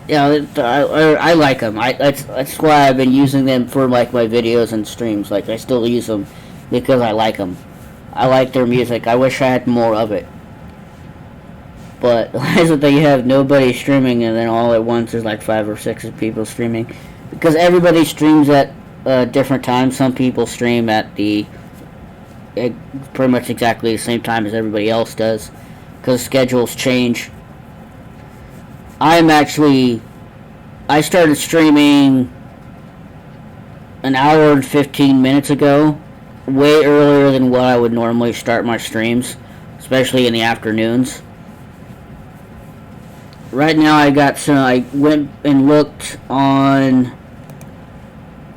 Yeah, I like them. That's why I've been using them for like my videos and streams. Like I still use them because I like them. I like their music. I wish I had more of it. But that's what they have nobody streaming, and then all at once there's like 5 or 6 people streaming because everybody streams at different times. Some people stream at the pretty much exactly the same time as everybody else does because schedules change. I'm actually I started streaming an hour and 15 minutes ago, way earlier than what I would normally start my streams, especially in the afternoons. Right now I went and looked on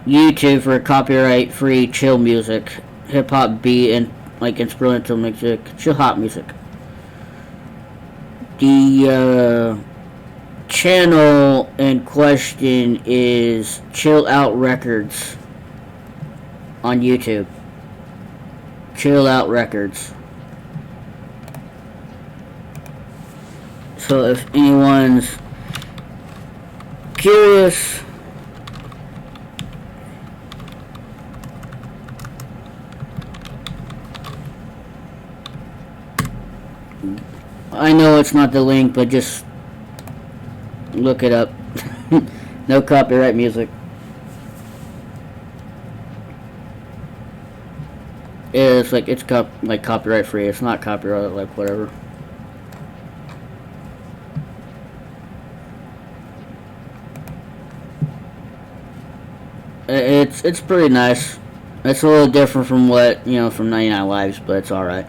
YouTube for copyright free chill music, hip hop beat and like instrumental music, chill hop music. The channel in question is Chill Out Records on YouTube. Chill Out Records. So if anyone's curious, I know it's not the link, but just look it up. No copyright music. It's like like copyright free. It's not copyright like whatever. It's pretty nice. It's a little different from what from 99 Lives, but it's all right.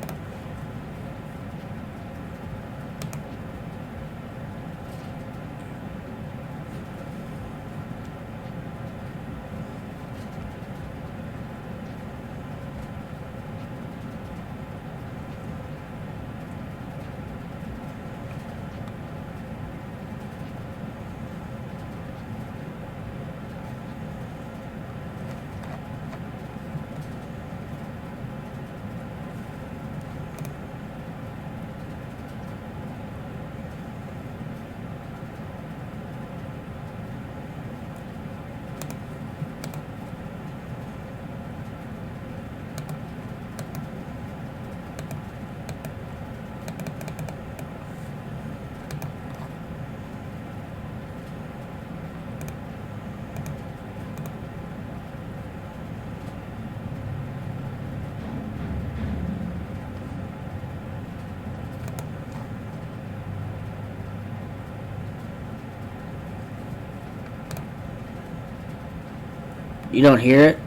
You don't hear it?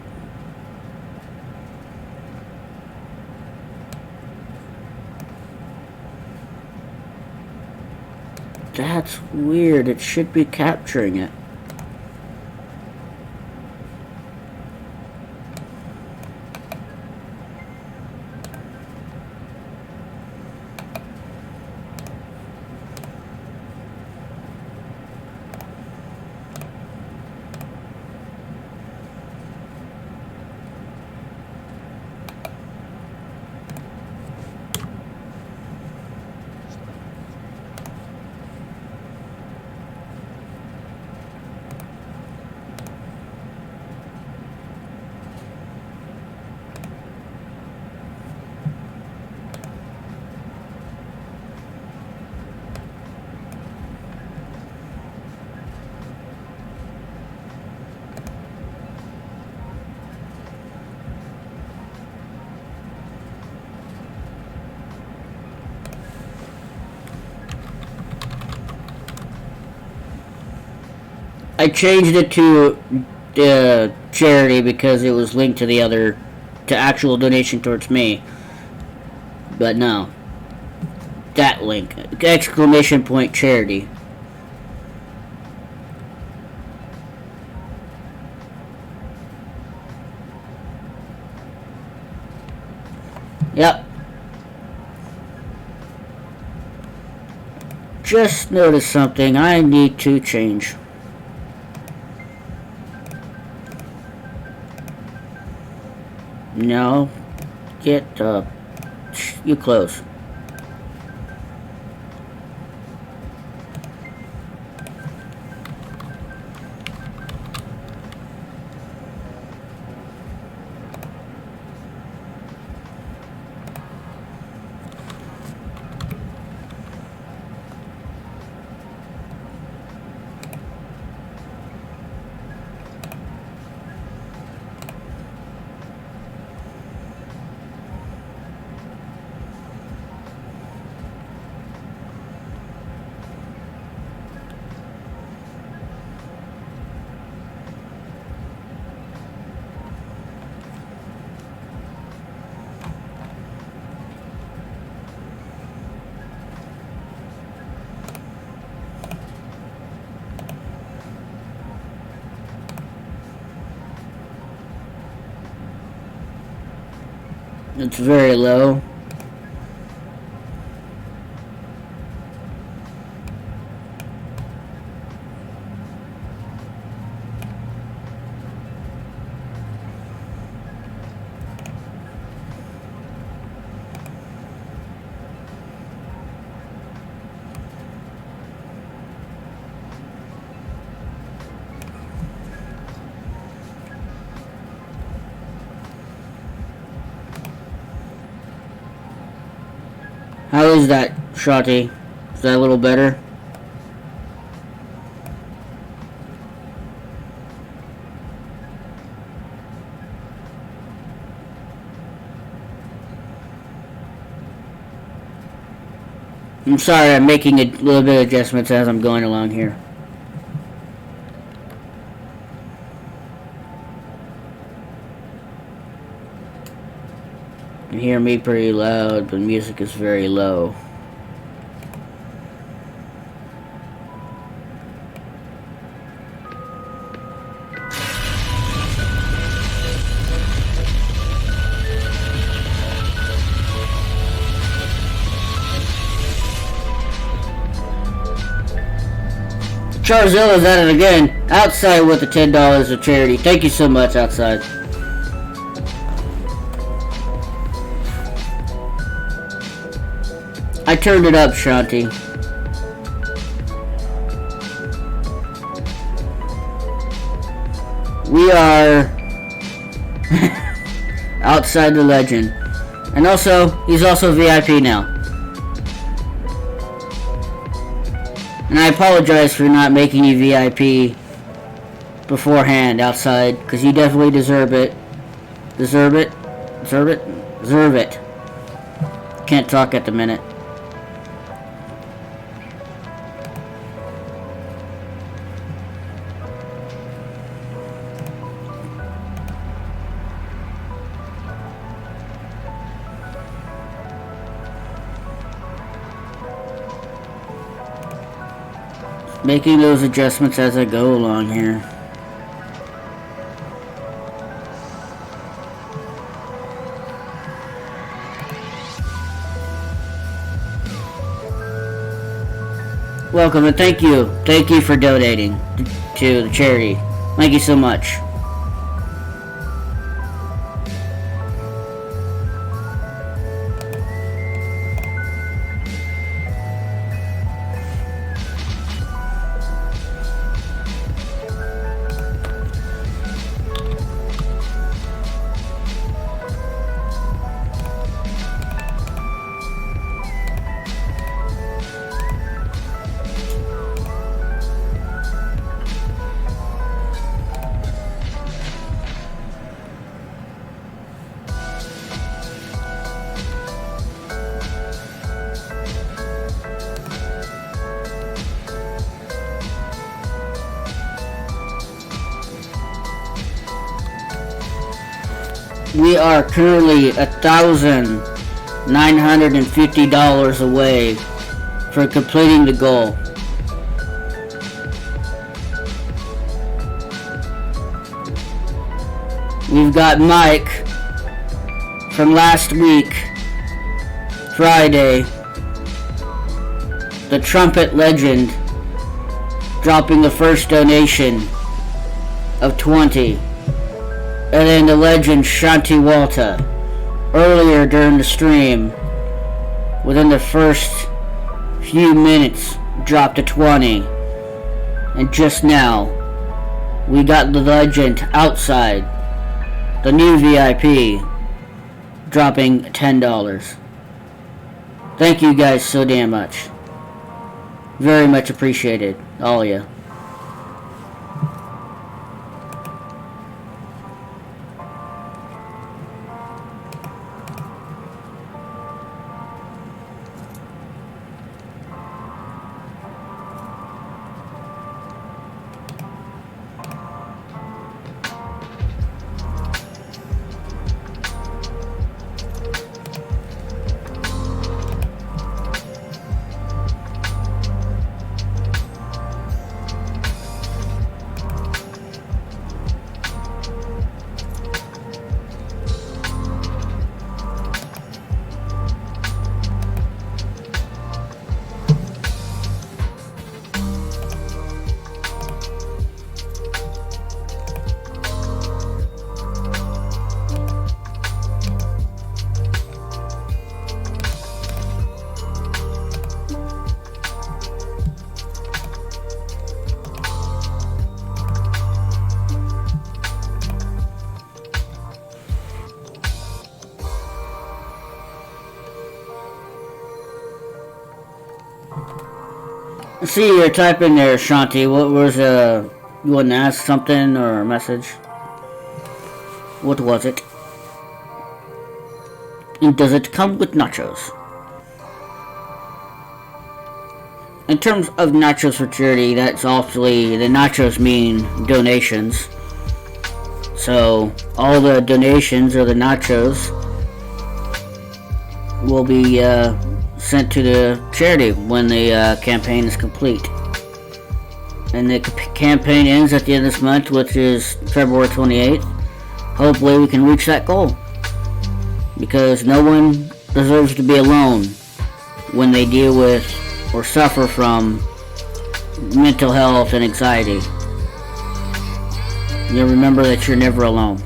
That's weird. It should be capturing it. I changed it to charity because it was linked to the other, to actual donation towards me. But no. That link. Exclamation point charity. Yep. Just noticed something I need to change. No. Get you close. It's very low. How is that, Shotty? Is that a little better? I'm sorry, I'm making a little bit of adjustments as I'm going along here. You hear me pretty loud, but music is very low. Charzilla's at it again. Outside with the $10 of charity. Thank you so much, Outside. I turned it up, Shanti. We are outside the legend. And also, he's also VIP now. And I apologize for not making you VIP beforehand, Outside, because you definitely deserve it. Deserve it? Deserve it? Deserve it. Can't talk at the minute. Making those adjustments as I go along here. Welcome and thank you. Thank you for donating to the charity. Thank you so much. We are currently $1,950 away from completing the goal. We've got Mike from last week, Friday, the trumpet legend, dropping the first donation of 20. And then the legend Shanti Walta, earlier during the stream, within the first few minutes, dropped a 20. And just now, we got the legend outside, the new VIP, dropping $10. Thank you guys so damn much. Very much appreciated, all of you. See, you're typing there, Shanti. What was, you want to ask something or a message? What was it? And does it come with nachos? In terms of Nachos for Charity, that's obviously, the nachos mean donations. So, all the donations or the nachos will be, sent to the charity when the campaign is complete. And the campaign ends at the end of this month, which is February 28th. Hopefully we can reach that goal. Because no one deserves to be alone when they deal with or suffer from mental health and anxiety. You remember that you're never alone.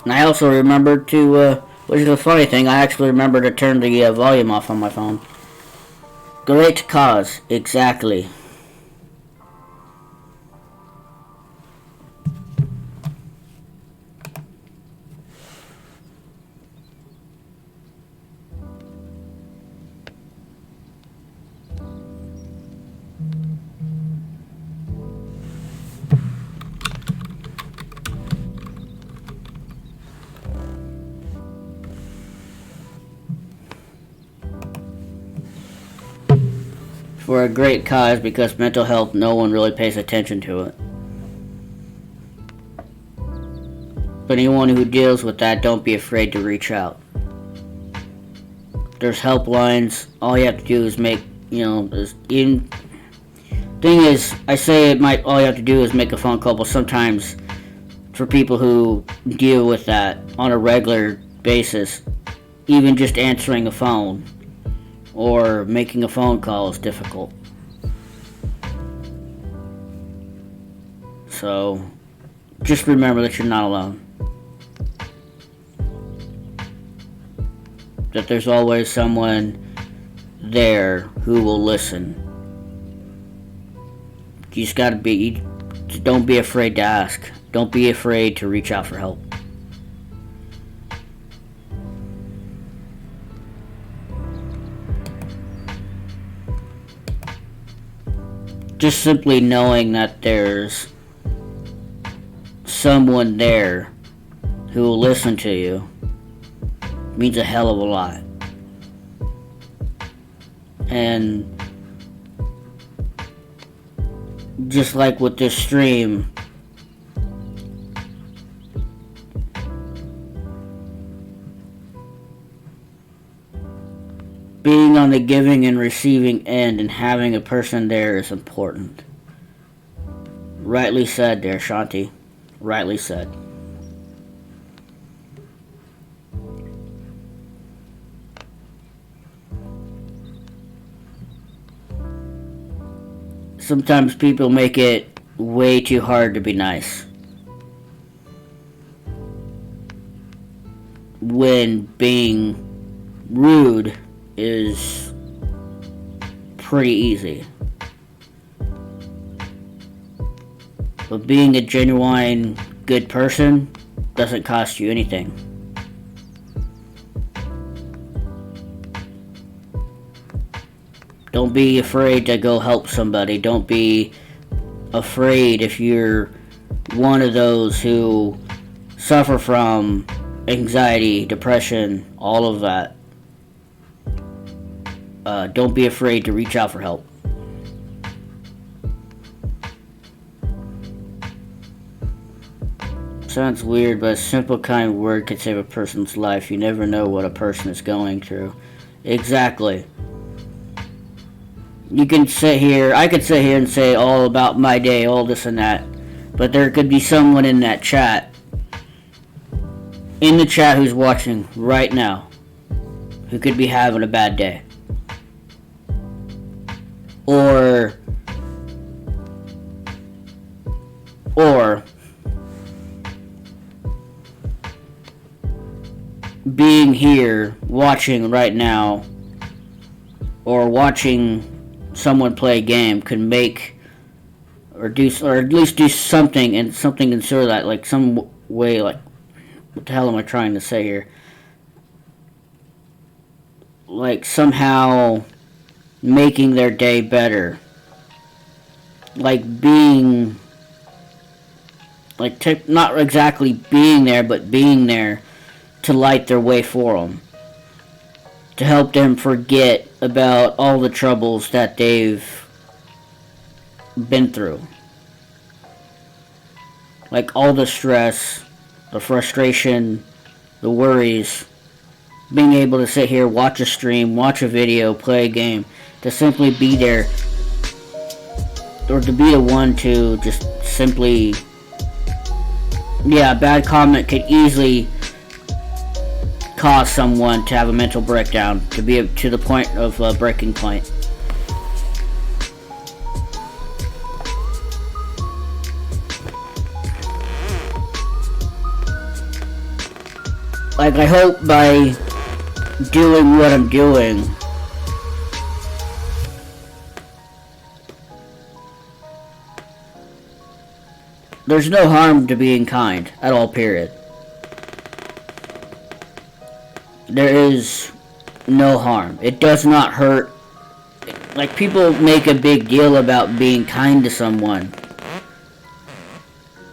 And I also remembered to, which is a funny thing, I actually remembered to turn the volume off on my phone. Great cause, exactly. for a great cause, because mental health, no one really pays attention to it. But anyone who deals with that, don't be afraid to reach out. There's helplines. All you have to do is make, thing is, I say all you have to do is make a phone call, but sometimes for people who deal with that on a regular basis, even just answering a phone or making a phone call is difficult. So, just remember that you're not alone. That there's always someone there who will listen. You just don't be afraid to ask. Don't be afraid to reach out for help. Just simply knowing that there's someone there who will listen to you means a hell of a lot. And just like with this stream, being on the giving and receiving end and having a person there is important. Rightly said there, Shanti. Rightly said. Sometimes people make it way too hard to be nice. When being rude is pretty easy. But being a genuine good person doesn't cost you anything. Don't be afraid to go help somebody. Don't be afraid if you're one of those who suffer from anxiety, depression, all of that. Don't be afraid to reach out for help. Sounds weird, but a simple, kind word can save a person's life. You never know what a person is going through. Exactly. I could sit here and say all about my day, all this and that, but there could be someone in the chat who's watching right now who could be having a bad day. Or being here, watching right now, or watching someone play a game could make, or at least do something, and something in sort of that, like some way, like, what the hell am I trying to say here? Like somehow making their day better. Like being, like not exactly being there, but being there to light their way for them. To help them forget about all the troubles that they've been through. Like all the stress, the frustration, the worries. Being able to sit here, watch a stream, watch a video, play a game. To simply be there. Or to be the one to just simply... Yeah, a bad comment could easily cause someone to have a mental breakdown, to be to the point of a breaking point. Like, I hope by doing what I'm doing, there's no harm to being kind at all, period. There is no harm. It does not hurt. Like, people make a big deal about being kind to someone.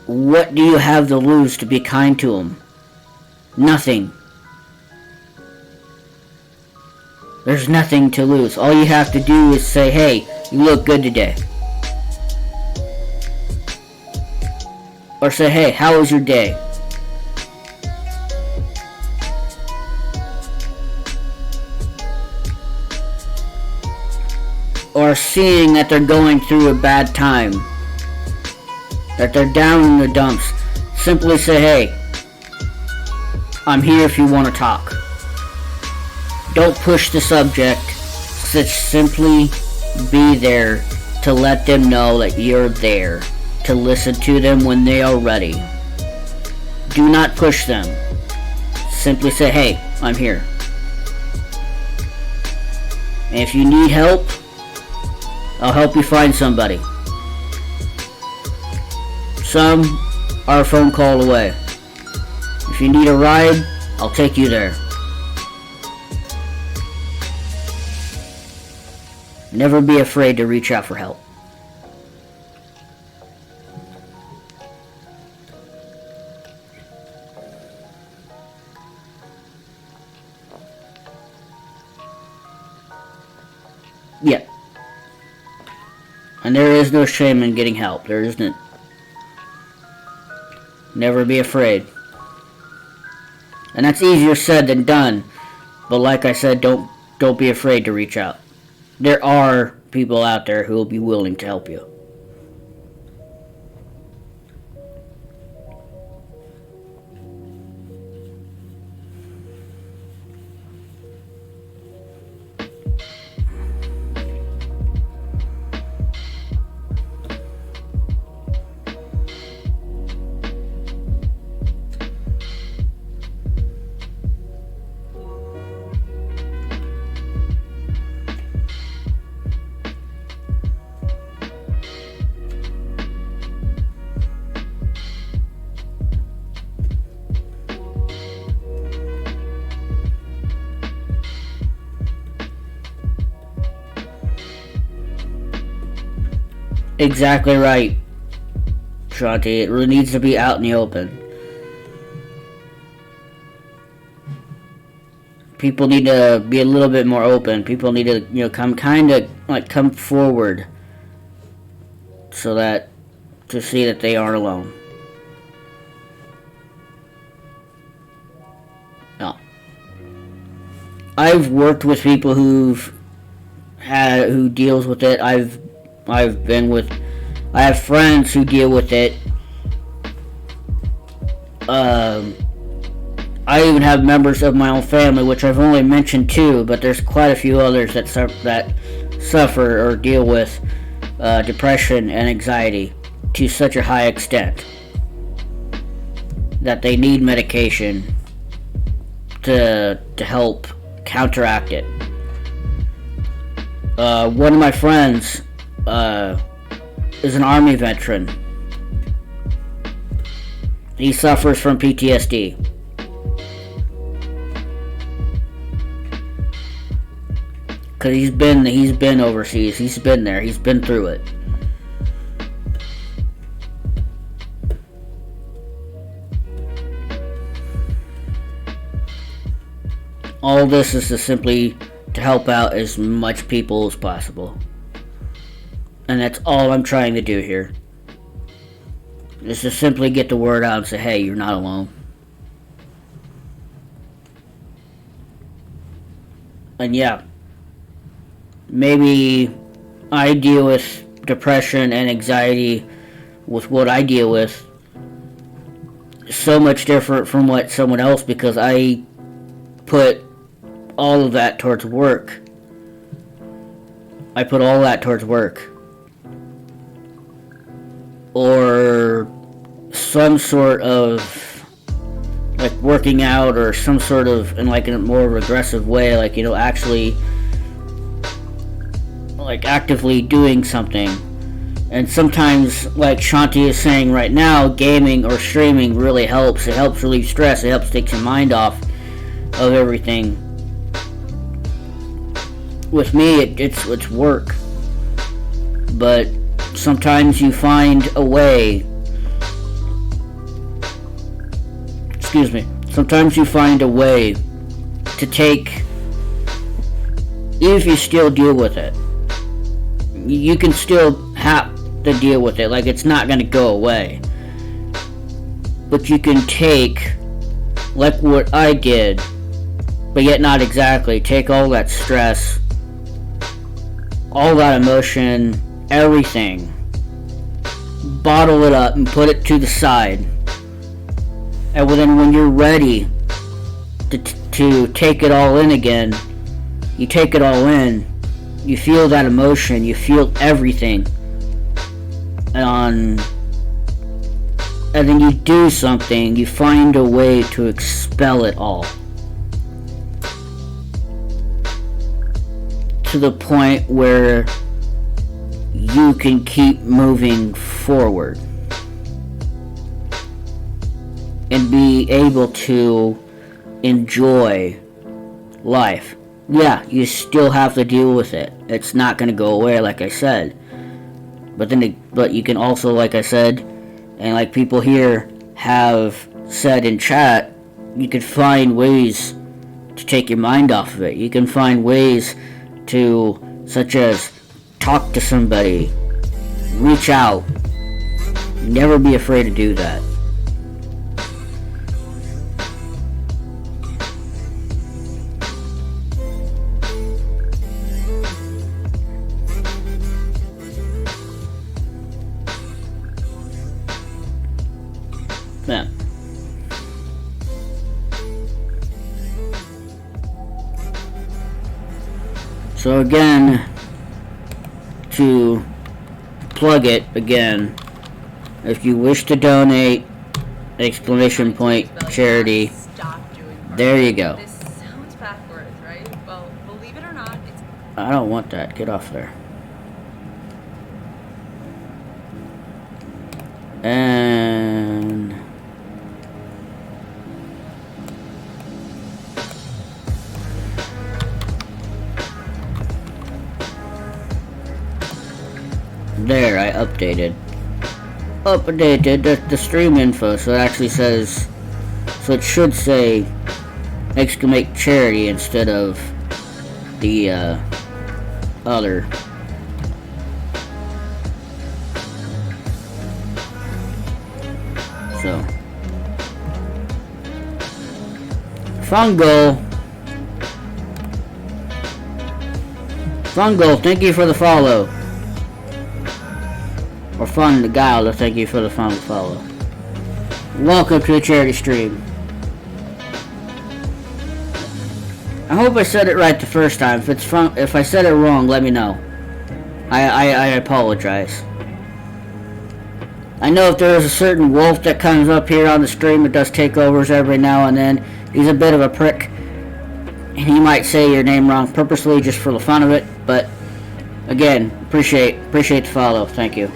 What do you have to lose to be kind to them? Nothing. There's nothing to lose. All you have to do is say, hey, you look good today. Or say, hey, how was your day? Or seeing that they're going through a bad time, that they're down in the dumps, simply say, hey, I'm here if you want to talk. Don't push the subject. Just simply be there to let them know that you're there, to listen to them when they are ready. Do not push them. Simply say, hey, I'm here. And if you need help, I'll help you find somebody. Some are a phone call away. If you need a ride, I'll take you there. Never be afraid to reach out for help. Yeah. And there is no shame in getting help. There isn't. Never be afraid. And that's easier said than done. But like I said, don't be afraid to reach out. There are people out there who will be willing to help you. Exactly right, Shanti. It really needs to be out in the open. People need to be a little bit more open. People need to, come forward so that to see that they aren't alone. No. I've worked with people who deals with it. I have friends who deal with it. I even have members of my own family, which I've only mentioned two, but there's quite a few others that suffer or deal with depression and anxiety to such a high extent that they need medication to help counteract it. One of my friends is an Army veteran. He suffers from PTSD. Because he's been overseas. He's been there. He's been through it. All this is to help out as much people as possible. And that's all I'm trying to do here. Is to simply get the word out and say, hey, you're not alone. And yeah, maybe I deal with depression and anxiety with what I deal with so much different from what someone else, because I put all of that towards work. I put all that towards work. Or some sort of like working out, or some sort of in a more regressive way, actually actively doing something. And sometimes, like Shanti is saying right now, gaming or streaming really helps. It helps relieve stress. It helps take your mind off of everything. With me, it's work. But sometimes you find a way. Sometimes you find a way to take even if you still deal with it, you can still have to deal with it. Like, it's not going to go away. But you can take, like what I did, but yet not exactly, take all that stress, all that emotion, everything, bottle it up and put it to the side. And then when you're ready to take it all in again, you take it all in, you feel that emotion, you feel everything, and then you do something, you find a way to expel it all. To the point where you can keep moving forward and be able to enjoy life. Yeah, you still have to deal with it. It's not going to go away, like I said. But you can also, like I said, and like people here have said in chat, you could find ways to take your mind off of it. You can find ways to, such as talk to somebody, reach out. Never be afraid to do that. Yeah. So again, to plug it again, if you wish to donate, exclamation point charity, there you go. This sounds backwards, right? Well, believe it or not, it's... I don't want that. Get off there. And there, I updated the stream info, so it actually says, so it should say exclamate charity instead of the other. So Fungal, thank you for the follow. Or Fun the Guile, thank you for the follow. Welcome to the charity stream. I hope I said it right the first time. If I said it wrong, let me know. I apologize. I know if there is a certain wolf that comes up here on the stream that does takeovers every now and then, he's a bit of a prick. And he might say your name wrong purposely just for the fun of it, but again, appreciate the follow. Thank you.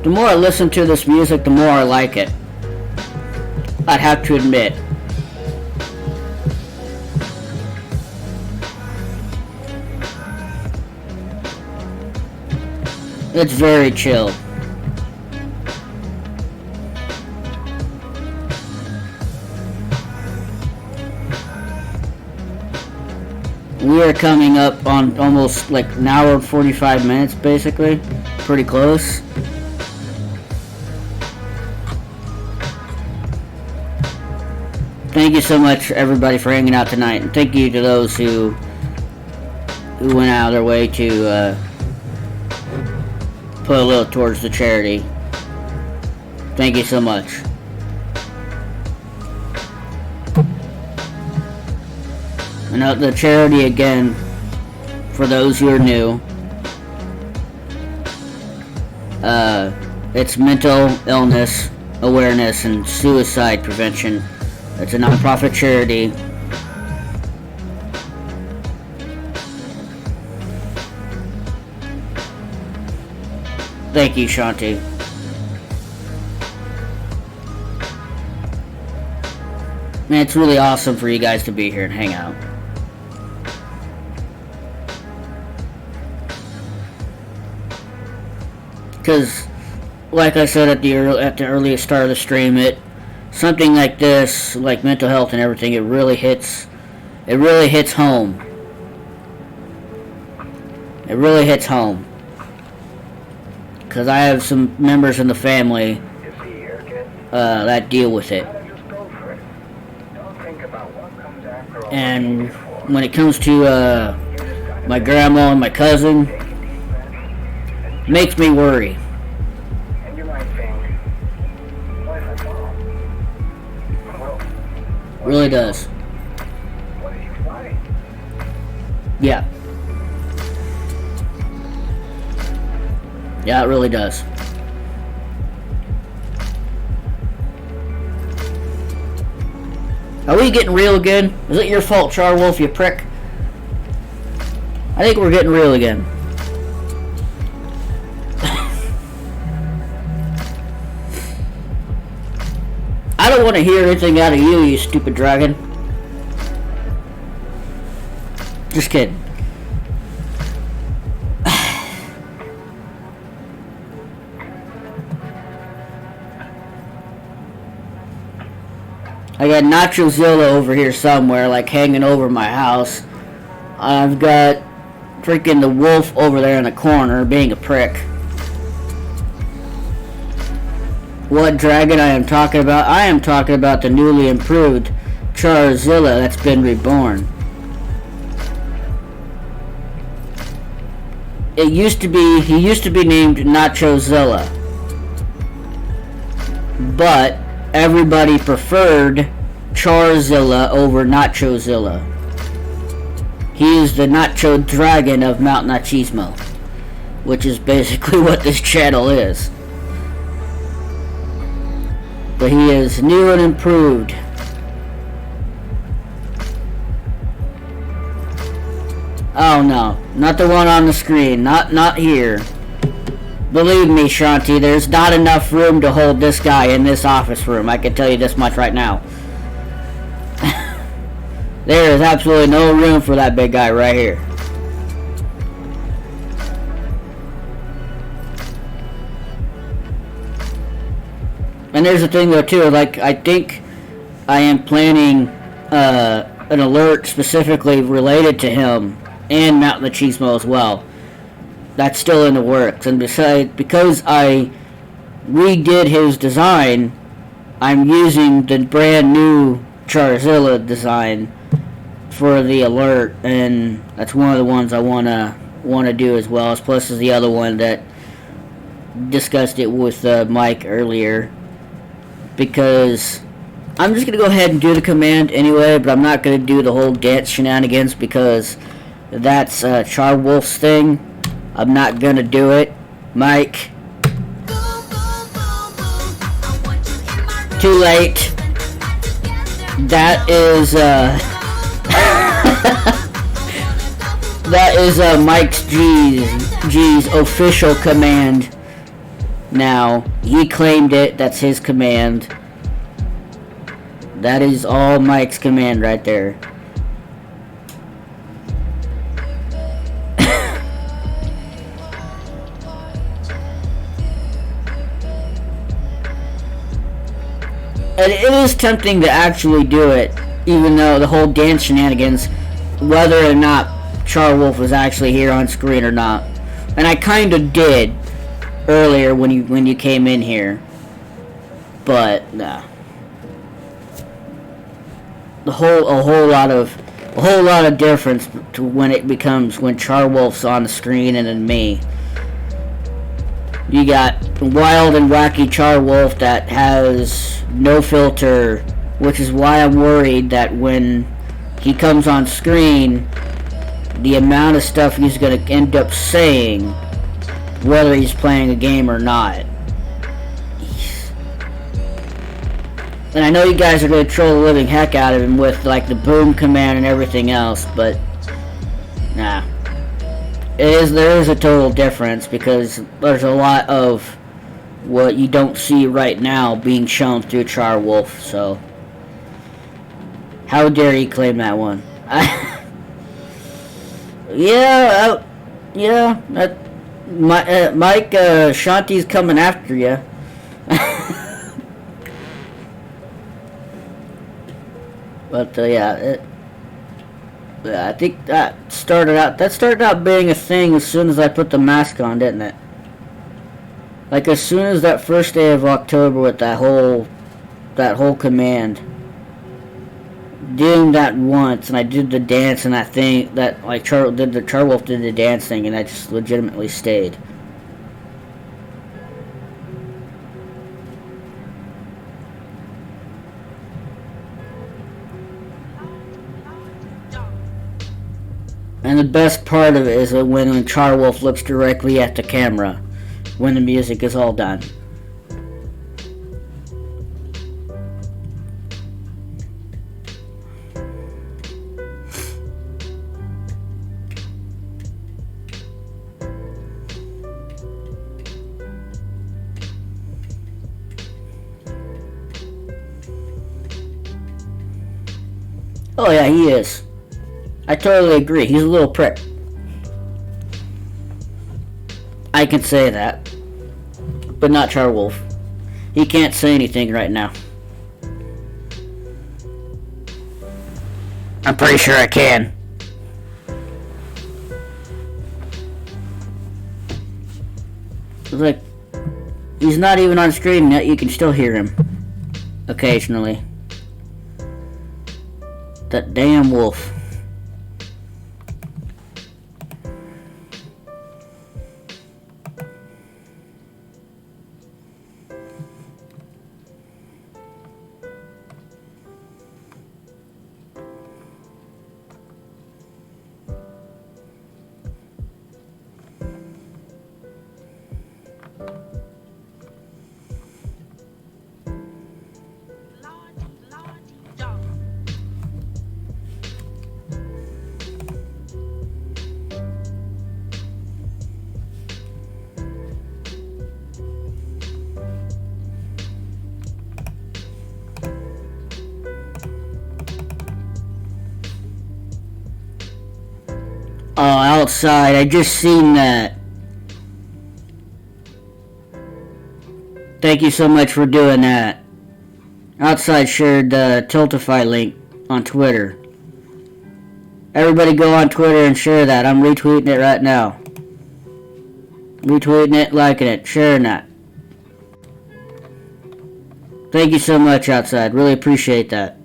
The more I listen to this music, the more I like it. I'd have to admit. It's very chill. We are coming up on almost like an hour and 45 minutes, basically. Pretty close. Thank you so much, everybody, for hanging out tonight, and thank you to those who went out of their way to put a little towards the charity. Thank you so much. And the charity, again, for those who are new, it's mental illness awareness and suicide prevention. It's a non-profit charity. Thank you, Shanti. Man, it's really awesome for you guys to be here and hang out. because, like I said at the earliest start of the stream, something like this, like mental health and everything, it really hits home. It really hits home. Because I have some members in the family that deal with it. And when it comes to my grandma and my cousin, it makes me worry. Really does. Yeah. Yeah, it really does. Are we getting real again? Is it your fault, Charwolf, you prick? I think we're getting real again. I don't want to hear anything out of you, you stupid dragon. Just kidding. I got Nachozilla over here somewhere, like hanging over my house. I've got freaking the wolf over there in the corner, being a prick. What dragon I am talking about? I am talking about the newly improved Charizilla that's been reborn. He used to be named Nachozilla. But everybody preferred Charizilla over Nachozilla. He is the Nacho Dragon of Mount Machismo, which is basically what this channel is. But he is new and improved. Oh no, not the one on the screen, not here. Believe me, Shanti, there's not enough room to hold this guy in this office room. I can tell you this much right now. There is absolutely no room for that big guy right here. And there's the thing though too, like I think I am planning an alert specifically related to him and Mount Machismo as well. That's still in the works, and besides, because I redid his design, I'm using the brand new Charizilla design for the alert, and that's one of the ones I wanna do as well. As plus as the other one that discussed it with Mike earlier, because I'm just gonna go ahead and do the command anyway, but I'm not gonna do the whole dance shenanigans because that's Charwolf's thing. I'm not gonna do it, Mike. Too late. That is that is Mike's G's official command. Now he claimed it. That's his command. That is all Mike's command right there. And it is tempting to actually do it, even though the whole dance shenanigans, whether or not Charwolf was actually here on screen or not. And I kind of did earlier when you came in here, but nah. A whole lot of difference to when Charwolf's on the screen and then me. You got wild and wacky Charwolf that has no filter, which is why I'm worried that when he comes on screen, the amount of stuff he's going to end up saying, whether he's playing a game or not. And I know you guys are going to troll the living heck out of him with like the boom command and everything else, but nah. There is a total difference because there's a lot of what you don't see right now being shown through Charwolf, so how dare you claim that one? Mike, Shanti's coming after you. But yeah, I think that started out being a thing as soon as I put the mask on, didn't it? Like as soon as that first day of October with that whole command. Doing that once, and I did the dance and that thing that like Charwolf did the dance thing, and I just legitimately stayed. And the best part of it is that when Charwolf looks directly at the camera, when the music is all done. Oh yeah, he is. I totally agree. He's a little prick. I can say that. But not Charwolf. He can't say anything right now. I'm pretty sure I can. It's like, he's not even on screen yet, you can still hear him. Occasionally. That damn wolf. Oh, outside. I just seen that. Thank you so much for doing that. Outside shared the Tiltify link on Twitter. Everybody go on Twitter and share that. I'm retweeting it right now. Retweeting it, liking it, sharing that. Thank you so much, Outside. Really appreciate that.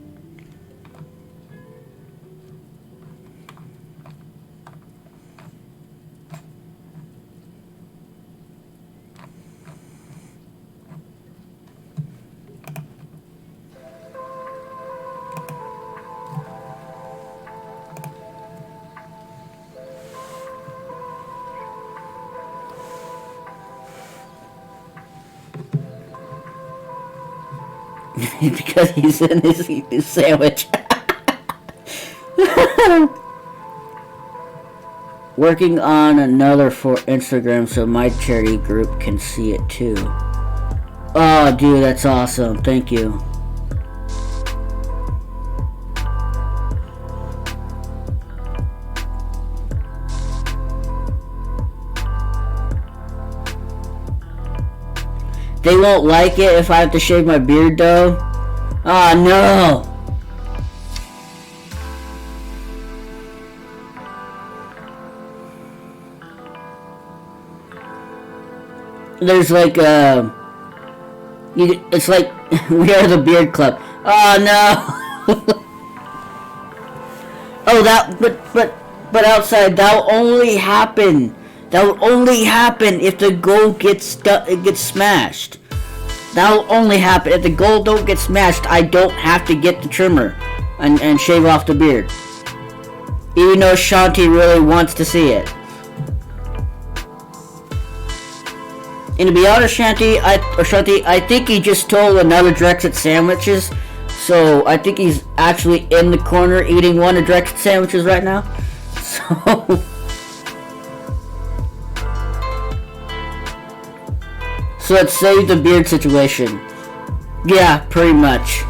Because he's in his sandwich. Working on another for Instagram so my charity group can see it too. Oh, dude, that's awesome. Thank you. They won't like it if I have to shave my beard, though. Oh, no. There's like, it's like, we are the beard club. Oh, no. Oh, but outside, that'll only happen. That will only happen if the goal gets smashed. That will only happen if the goal don't get smashed. I don't have to get the trimmer and shave off the beard, even though Shanti really wants to see it. And to be honest, Shanti, I think he just stole another Drexit sandwiches. So I think he's actually in the corner eating one of Drexit sandwiches right now. So. So let's save the beard situation. Yeah, pretty much.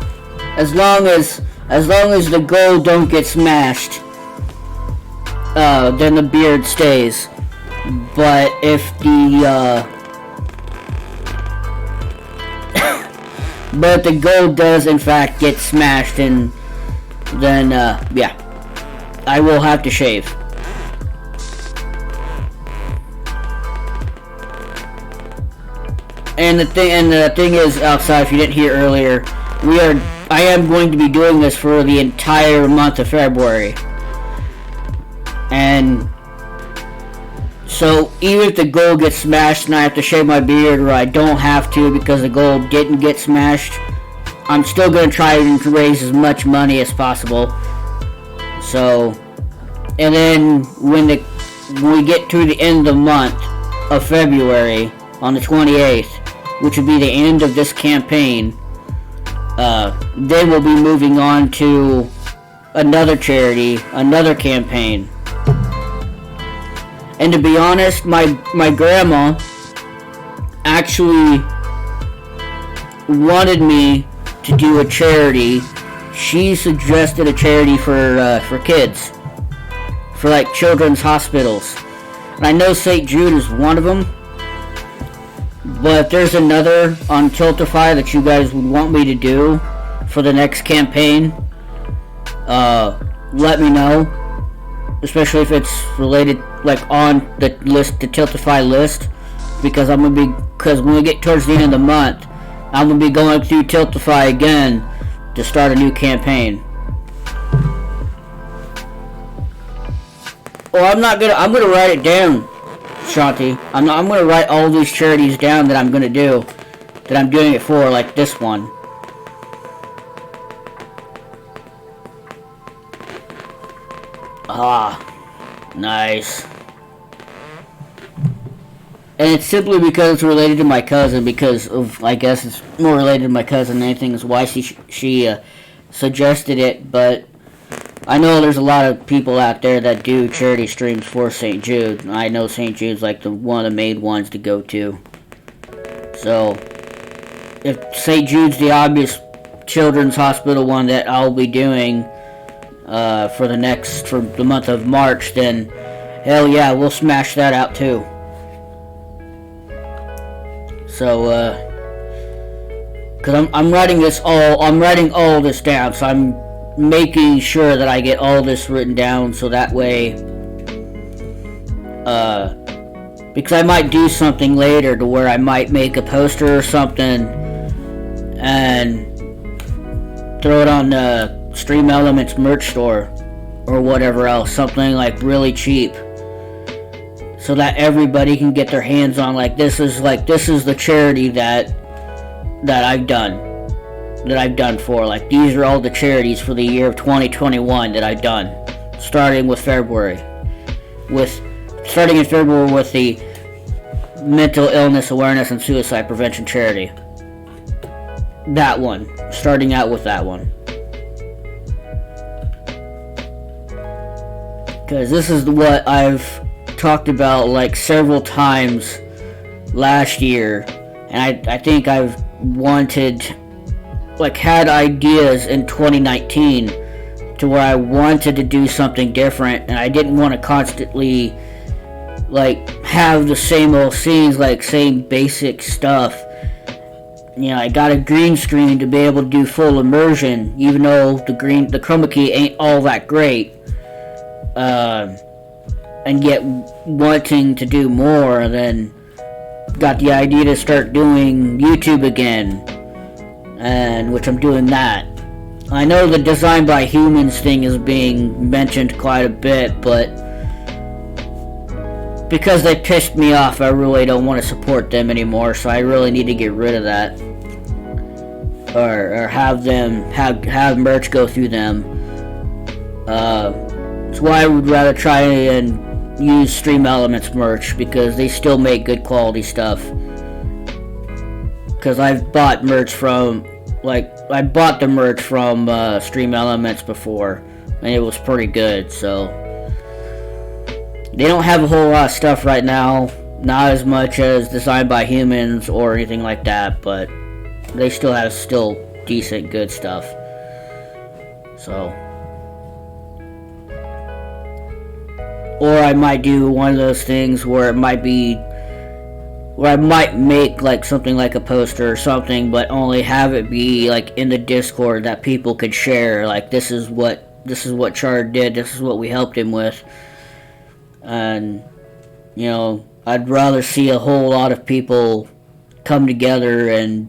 As long as the goal don't get smashed, then the beard stays. But if the but if the goal does in fact get smashed, and then yeah, I will have to shave. And the thing is, outside, if you didn't hear earlier, I am going to be doing this for the entire month of February. And so even if the goal gets smashed and I have to shave my beard, or I don't have to because the goal didn't get smashed, I'm still going to try and raise as much money as possible. So, and then when we get to the end of the month of February, on the 28th, which would be the end of this campaign, then we'll be moving on to another charity, another campaign. And to be honest, my grandma actually wanted me to do a charity. She suggested a charity for kids, for like children's hospitals. And I know St. Jude is one of them. But if there's another on Tiltify that you guys would want me to do for the next campaign, let me know. Especially if it's related, like on the list, the Tiltify list, because when we get towards the end of the month, I'm gonna be going through Tiltify again to start a new campaign. Well, I'm gonna write it down, Shanti. I'm going to write all these charities down that I'm going to do, that I'm doing it for, like this one. Ah, nice. And it's simply because it's related to my cousin, because of, I guess it's more related to my cousin than anything, is why she suggested it. But I know there's a lot of people out there that do charity streams for St. Jude. I know St. Jude's like one of the main ones to go to. So, if St. Jude's the obvious children's hospital one that I'll be doing for the month of March, then hell yeah, we'll smash that out too. So, cause I'm writing all this down, so I'm making sure that I get all this written down, so that way, because I might do something later to where I might make a poster or something and throw it on the Stream Elements merch store or whatever else, something like really cheap, so that everybody can get their hands on, like this is the charity that I've done for, like these are all the charities for the year of 2021 that I've done, starting in February with the mental illness awareness and suicide prevention charity. That one, starting out with that one, because this is what I've talked about like several times last year, and I think I've had ideas in 2019 to where I wanted to do something different, and I didn't want to constantly like have the same old scenes, like same basic stuff. You know, I got a green screen to be able to do full immersion, even though the chroma key ain't all that great, and yet wanting to do more. Then got the idea to start doing YouTube again, and which I'm doing that. I know the Design by Humans thing is being mentioned quite a bit, but because they pissed me off, I really don't want to support them anymore, so I really need to get rid of that. Or have merch go through them. That's why I would rather try and use Stream Elements merch, because they still make good quality stuff. Because I've bought merch from, I bought the merch from Stream Elements before, and it was pretty good. So they don't have a whole lot of stuff right now, not as much as Designed by Humans or anything like that, but they still have decent good stuff. So Or I might do one of those things where I might make like something like a poster or something, but only have it be like in the Discord that people could share. Like, this is what Chard did. This is what we helped him with. And I'd rather see a whole lot of people come together and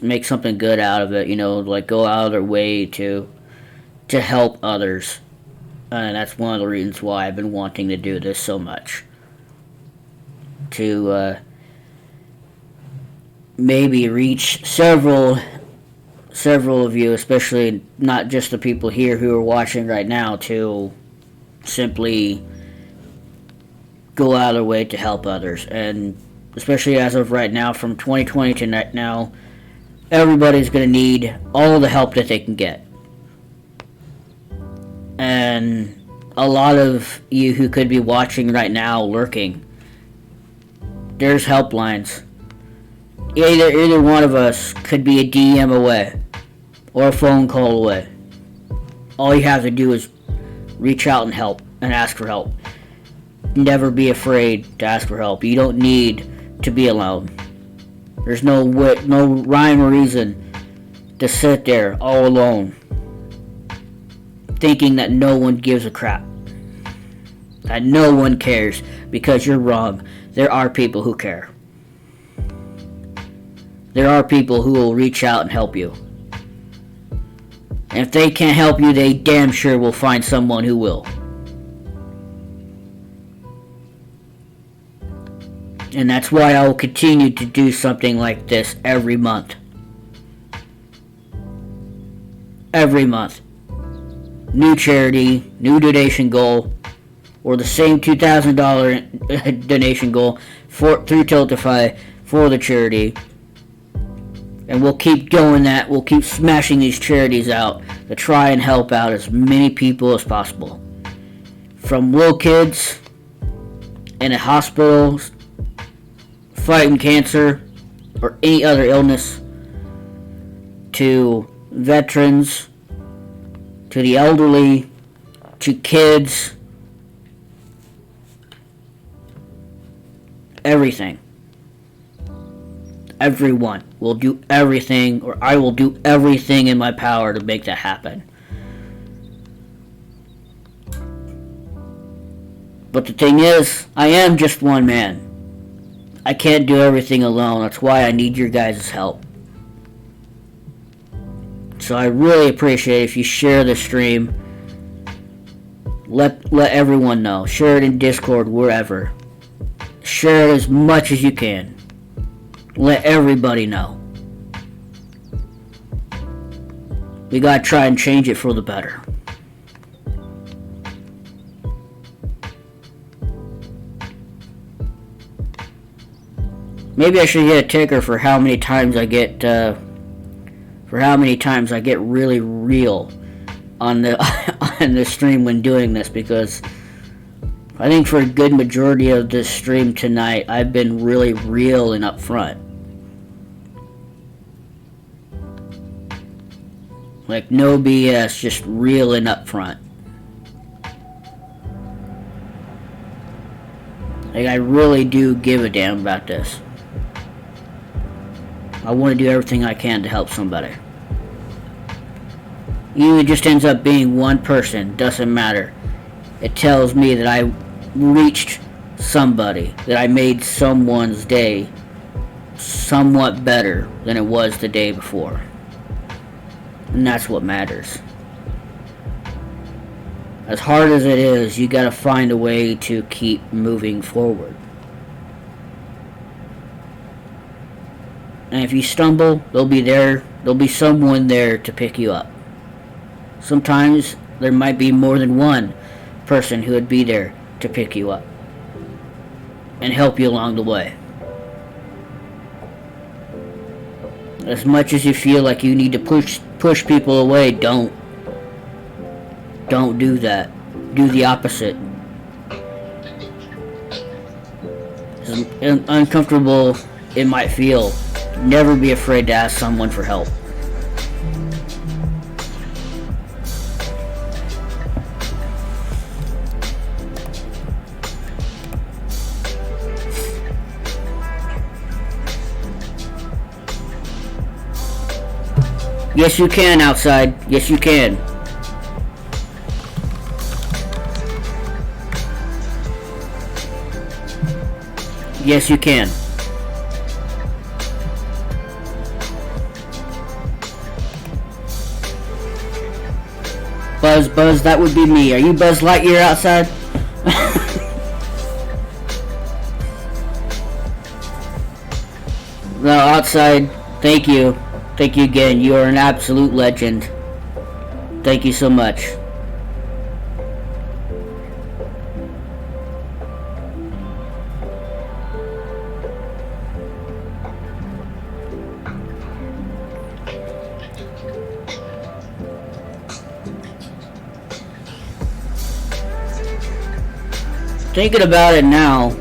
make something good out of it. Like go out of their way to help others. And that's one of the reasons why I've been wanting to do this so much. To maybe reach several of you, especially not just the people here who are watching right now, to simply go out of their way to help others. And especially as of right now, from 2020 to now, everybody's going to need all the help that they can get. And a lot of you who could be watching right now, lurking, there's helplines. Either one of us could be a DM away or a phone call away. All you have to do is reach out and help and ask for help. Never be afraid to ask for help. You don't need to be alone. There's no rhyme or reason to sit there all alone thinking that no one gives a crap, that no one cares, because you're wrong. There are people who care. There are people who will reach out and help you. And if they can't help you, they damn sure will find someone who will. And that's why I will continue to do something like this every month. Every month. New charity, new donation goal, or the same $2,000 donation goal through Tiltify for the charity. And we'll keep doing that. We'll keep smashing these charities out to try and help out as many people as possible. From little kids in a hospital fighting cancer or any other illness, to veterans, to the elderly, to kids, everything. Everyone will do everything, or I will do everything in my power to make that happen. But the thing is, I am just one man. I can't do everything alone. That's why I need your guys' help. So I really appreciate if you share the stream. Let everyone know. Share it in Discord, wherever. Share it as much as you can. Let everybody know. We gotta try and change it for the better. Maybe I should get a ticker for how many times I get really real on the stream when doing this, because I think for a good majority of this stream tonight, I've been really real and upfront. Like, no BS, just real and upfront. Like, I really do give a damn about this. I want to do everything I can to help somebody. Even if it just ends up being one person, doesn't matter. It tells me that I reached somebody, that I made someone's day somewhat better than it was the day before. And that's what matters. As hard as it is, you gotta find a way to keep moving forward. And if you stumble, there'll be someone there to pick you up. Sometimes there might be more than one person who would be there to pick you up and help you along the way. As much as you feel like you need to push people away, don't do that. Do the opposite. As uncomfortable it might feel, never be afraid to ask someone for help. Yes, you can outside. Yes, you can. Yes, you can. Buzz, that would be me. Are you Buzz Lightyear outside? No, outside. Thank you. Thank you again. You are an absolute legend. Thank you so much. Thinking about it now,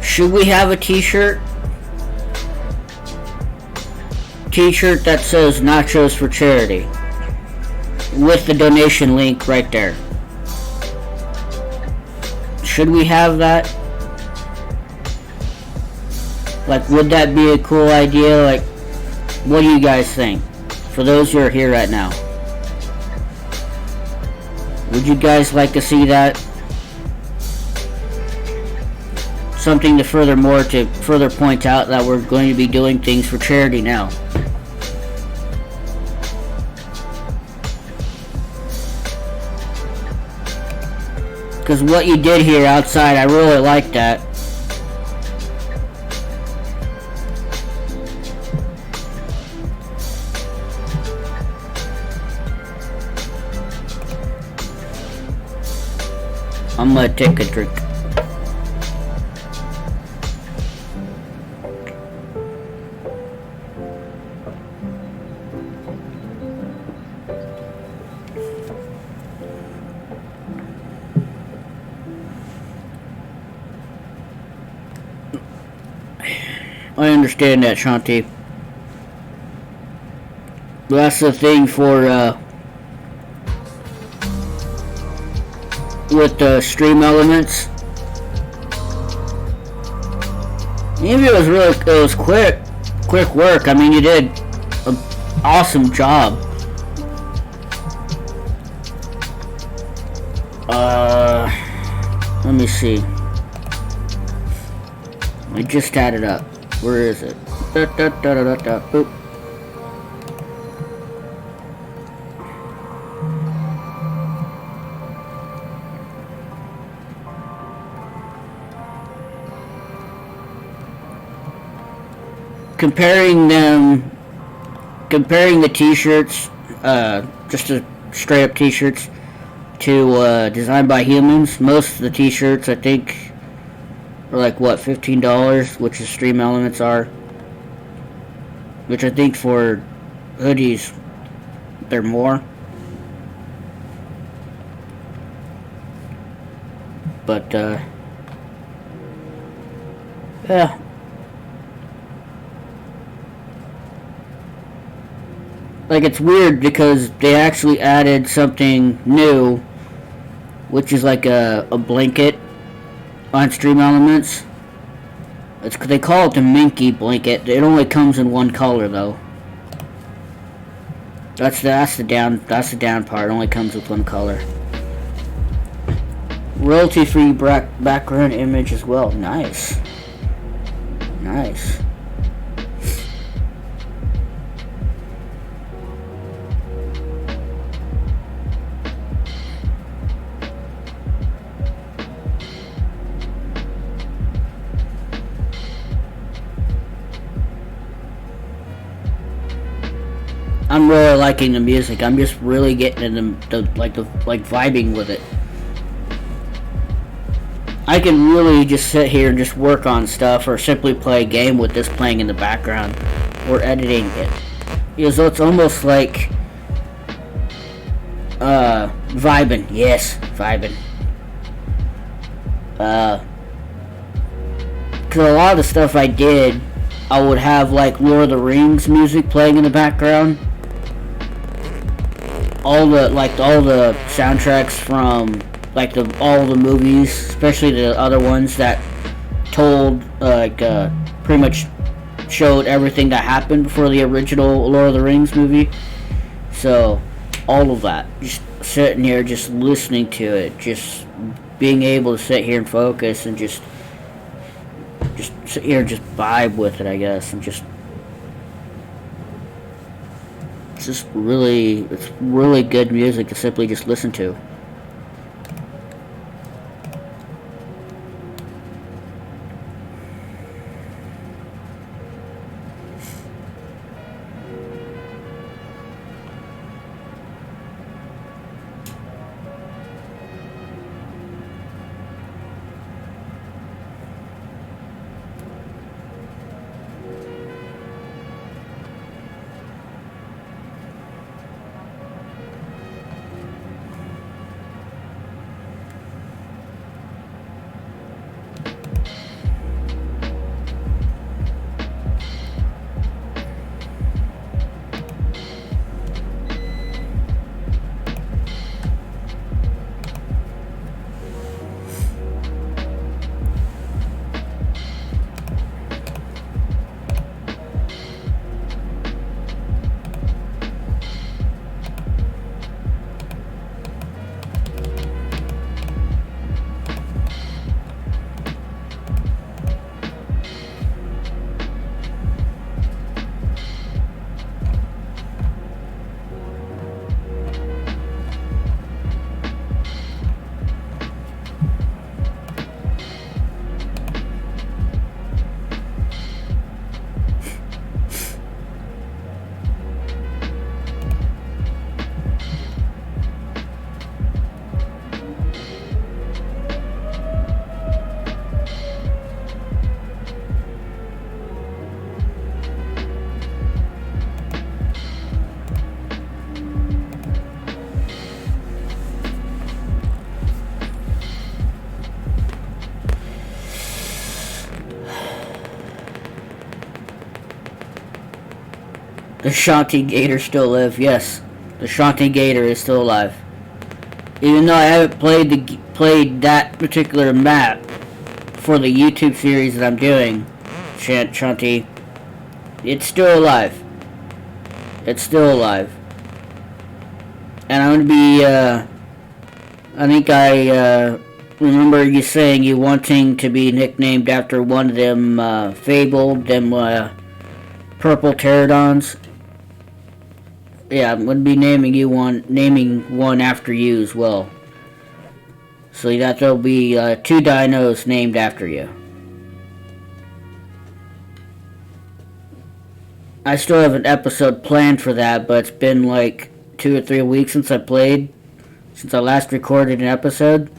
should we have a t-shirt? T-shirt that says Nachos for Charity with the donation link right there. Should we have that? Like, would that be a cool idea? Like, what do you guys think? For those who are here right now, would you guys like to see that? Something to further point out that we're going to be doing things for charity now. Because what you did here outside, I really like that. I'm gonna take a drink. I understand that, Shanti. That's the thing for, with the stream elements. Maybe it was quick work. I mean, you did an awesome job. Let me see. I just added up. Where is it? Boop. Comparing the t-shirts, just a straight up t-shirts to designed by humans. Most of the t-shirts, I think, are like what, $15, which is stream elements are. Which I think for hoodies, they're more. But yeah. Like, it's weird because they actually added something new, which is like a blanket on Stream Elements. They call it the Minky blanket. It only comes in one color though. That's the down part. It only comes with one color. Royalty-free background image as well. Nice. Nice. I'm really liking the music. I'm just really getting into the vibing with it. I can really just sit here and just work on stuff, or simply play a game with this playing in the background, or editing it. So it's almost like vibing. Yes, vibing. Cause a lot of the stuff I did, I would have like Lord of the Rings music playing in the background. All the soundtracks from all the movies, especially the other ones that told pretty much showed everything that happened before the original Lord of the Rings movie. So, all of that. Just sitting here, just listening to it, just being able to sit here and focus and just sit here and just vibe with it, I guess, and it's really good music to simply just listen to. The Shanti Gator still live. Yes, the Shanti Gator is still alive. Even though I haven't played that particular map for the YouTube series that I'm doing, Shanti, it's still alive. It's still alive. And I'm gonna be. I think I remember you saying you wanting to be nicknamed after one of them purple pterodons. Yeah, I'm gonna be naming one after you as well. So that there'll be 2 dinos named after you. I still have an episode planned for that, but it's been like 2 or 3 weeks since I last recorded an episode.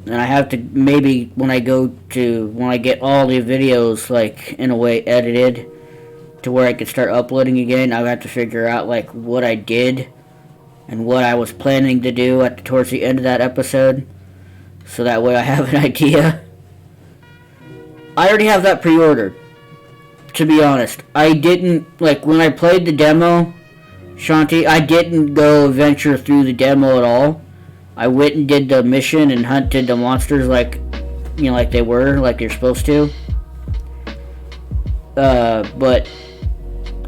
And I have to, maybe when I get all the videos like in a way edited to where I could start uploading again, I have to figure out like what I did and what I was planning to do towards the end of that episode, so that way I have an idea. I already have that pre-ordered, to be honest. I didn't, like, when I played the demo, Shanti, I didn't go venture through the demo at all. I went and did the mission and hunted the monsters like they're supposed to. But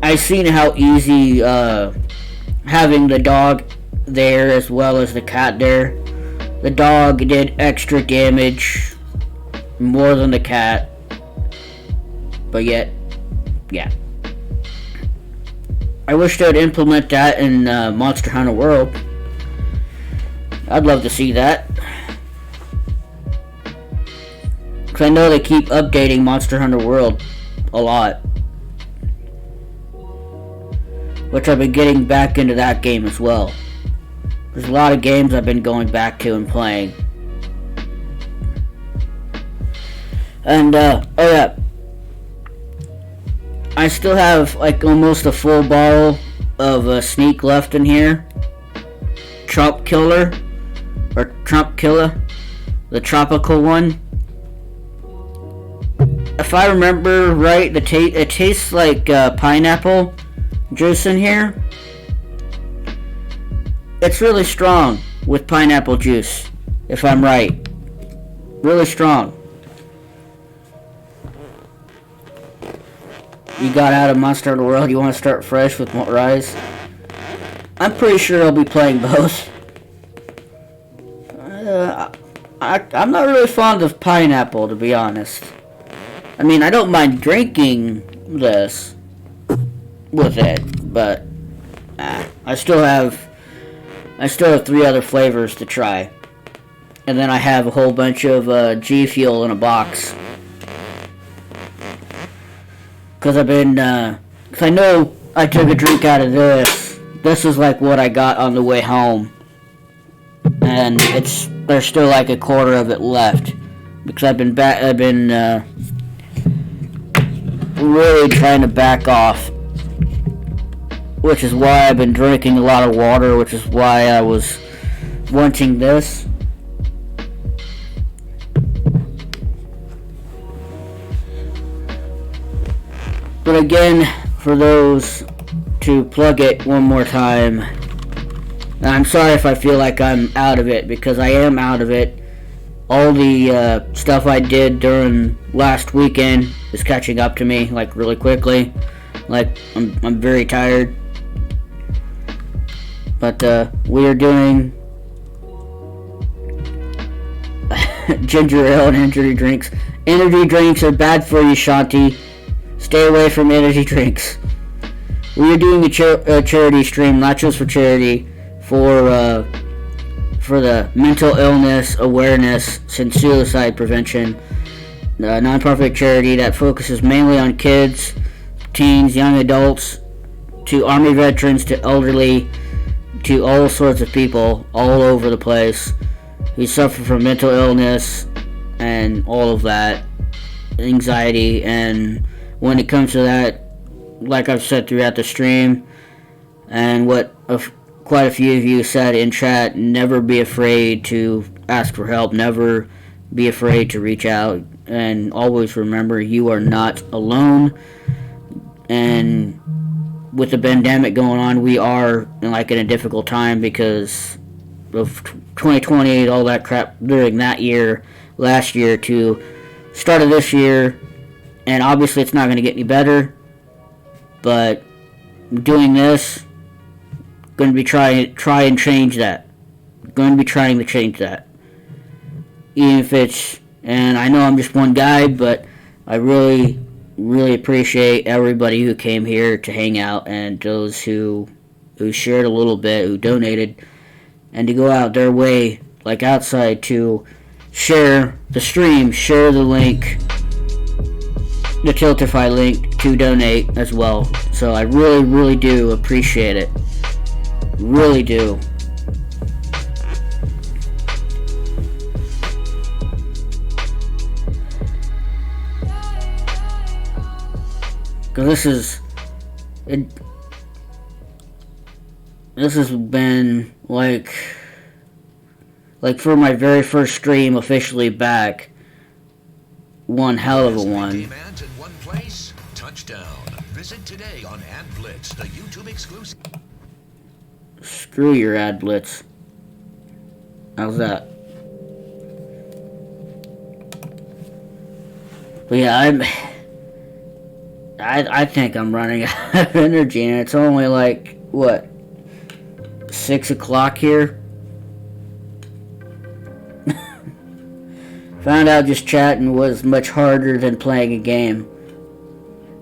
I seen how easy having the dog there as well as the cat there. The dog did extra damage, more than the cat. But yet, yeah. I wish they'd implement that in Monster Hunter World. I'd love to see that. Because I know they keep updating Monster Hunter World a lot. Which I've been getting back into that game as well. There's a lot of games I've been going back to and playing. And, oh yeah. I still have, like, almost a full bottle of Sneak left in here. Trump Killer. Or Trump Killer. The tropical one. If I remember right, it tastes like pineapple juice in here. It's really strong with pineapple juice, if I'm right. Really strong. You got out of Monster Hunter World, you want to start fresh with Rise? I'm pretty sure I'll be playing both. I'm not really fond of pineapple, to be honest. I mean, I don't mind drinking this with it, but I still have 3 other flavors to try. And then I have a whole bunch of G Fuel in a box. Because cause I know I took a drink out of this. This is like what I got on the way home. And there's still like a quarter of it left. Because I've been really trying to back off. Which is why I've been drinking a lot of water, which is why I was wanting this. But again, for those to plug it one more time, and I'm sorry if I feel like I'm out of it, because I am out of it. All the stuff I did during last weekend is catching up to me, like, really quickly. Like, I'm very tired. But we are doing ginger ale and energy drinks. Energy drinks are bad for you, Shanti. Stay away from energy drinks. We are doing a charity stream, Nachos For Charity, for the mental illness awareness and suicide prevention. A non-profit charity that focuses mainly on kids, teens, young adults, to Army veterans, to elderly, to all sorts of people all over the place who suffer from mental illness and all of that, anxiety. And when it comes to that, like I've said throughout the stream, and what quite a few of you said in chat, never be afraid to ask for help, never be afraid to reach out, and always remember you are not alone. And with the pandemic going on, we are in a difficult time because of 2020, all that crap during that year, last year to start of this year. And obviously it's not going to get any better, but doing this, going to be try and change that. Going to be trying to change that. Even if it's, and I know I'm just one guy, but I really appreciate everybody who came here to hang out, and those who shared a little bit, who donated, and to go out their way, like outside, to share the stream, share the link, the Tiltify link, to donate as well. So I really do appreciate it. Really do. Because this has been like for my very first stream officially back, one hell of a one. Touchdown. Visit today on Ad Blitz, the YouTube exclusive. Screw your Ad Blitz. How's that? But yeah, I think I'm running out of energy, and it's only like, what, 6 o'clock here? Found out just chatting was much harder than playing a game.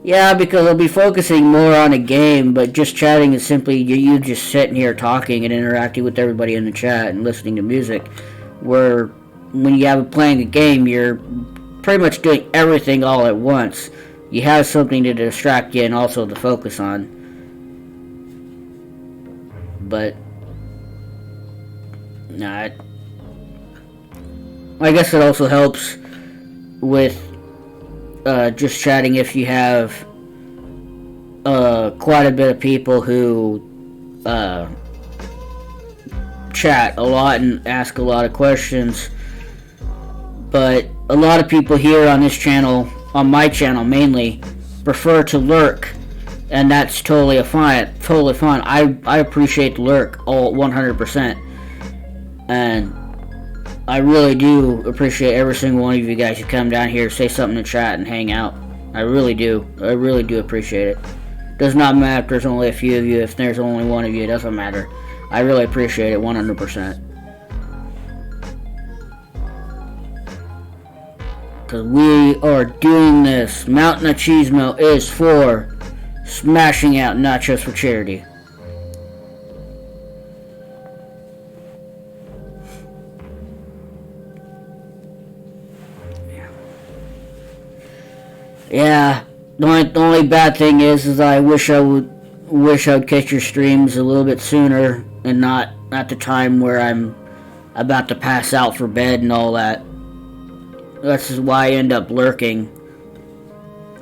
Yeah, because I'll be focusing more on a game, but just chatting is simply you just sitting here talking and interacting with everybody in the chat and listening to music. Where when you have playing a game, you're pretty much doing everything all at once. You have something to distract you and also to focus on. But nah, I guess it also helps with just chatting if you have quite a bit of people who chat a lot and ask a lot of questions. But a lot of people here on this channel, on my channel mainly, prefer to lurk, and that's totally fine. I appreciate the lurk all 100%, and I really do appreciate every single one of you guys who come down here, say something in chat, and hang out. I really do. I really do appreciate it. Does not matter if there's only a few of you. If there's only one of you, it doesn't matter. I really appreciate it 100%. Because we are doing this. Mountain Machismo is for smashing out Nachos for Charity. Yeah, the only bad thing is I wish I would catch your streams a little bit sooner and not at the time where I'm about to pass out for bed and all that. That's why I end up lurking.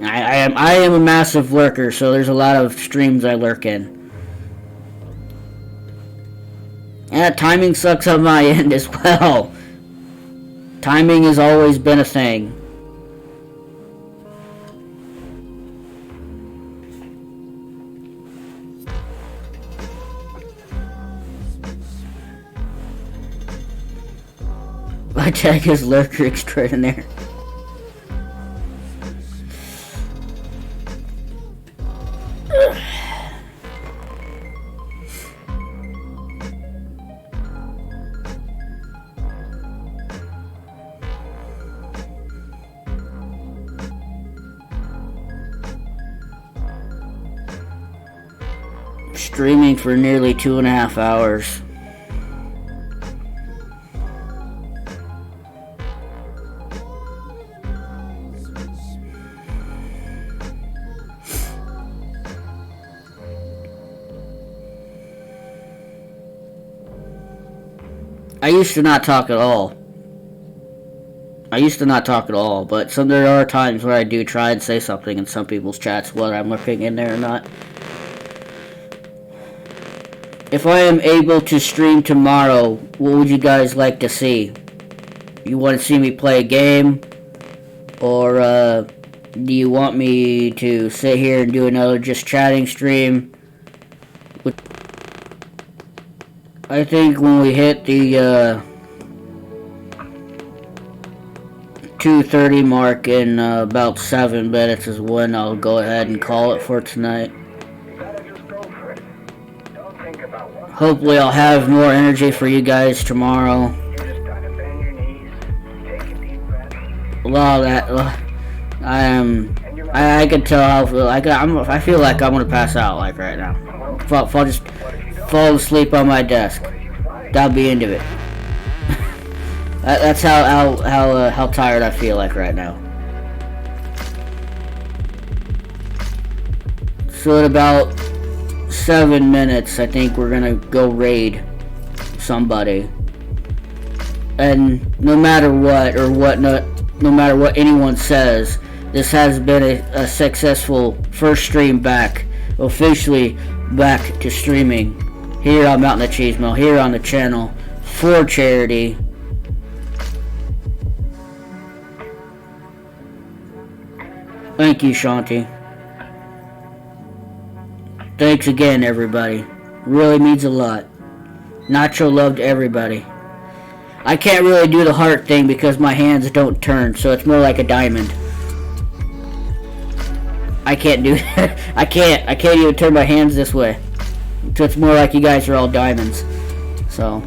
I am a massive lurker, so there's a lot of streams I lurk in. And timing sucks on my end as well. Timing has always been a thing. I tag his lurker extraordinaire. Streaming for nearly 2.5 hours. I used to not talk at all. But there are times where I do try and say something in some people's chats, whether I'm looking in there or not. If I am able to stream tomorrow, what would you guys like to see? You want to see me play a game? Or do you want me to sit here and do another just chatting stream? I think when we hit the 2:30 mark in about 7 minutes is when I'll go ahead and call it for tonight. Hopefully I'll have more energy for you guys tomorrow. A lot of that, I can tell how I feel like I'm gonna pass out like right now. I'll just fall asleep on my desk. That'll be end of it. That's how tired I feel like right now. So in about 7 minutes, I think we're gonna go raid somebody. And no matter what no matter what anyone says, this has been a successful first stream back, officially back to streaming here on Mountain Machismo, here on the channel for charity. Thank you, Shanti. Thanks again, everybody. Really means a lot. Nacho loved everybody. I can't really do the heart thing because my hands don't turn, so it's more like a diamond. I can't do that. I can't even turn my hands this way. So it's more like you guys are all diamonds. So.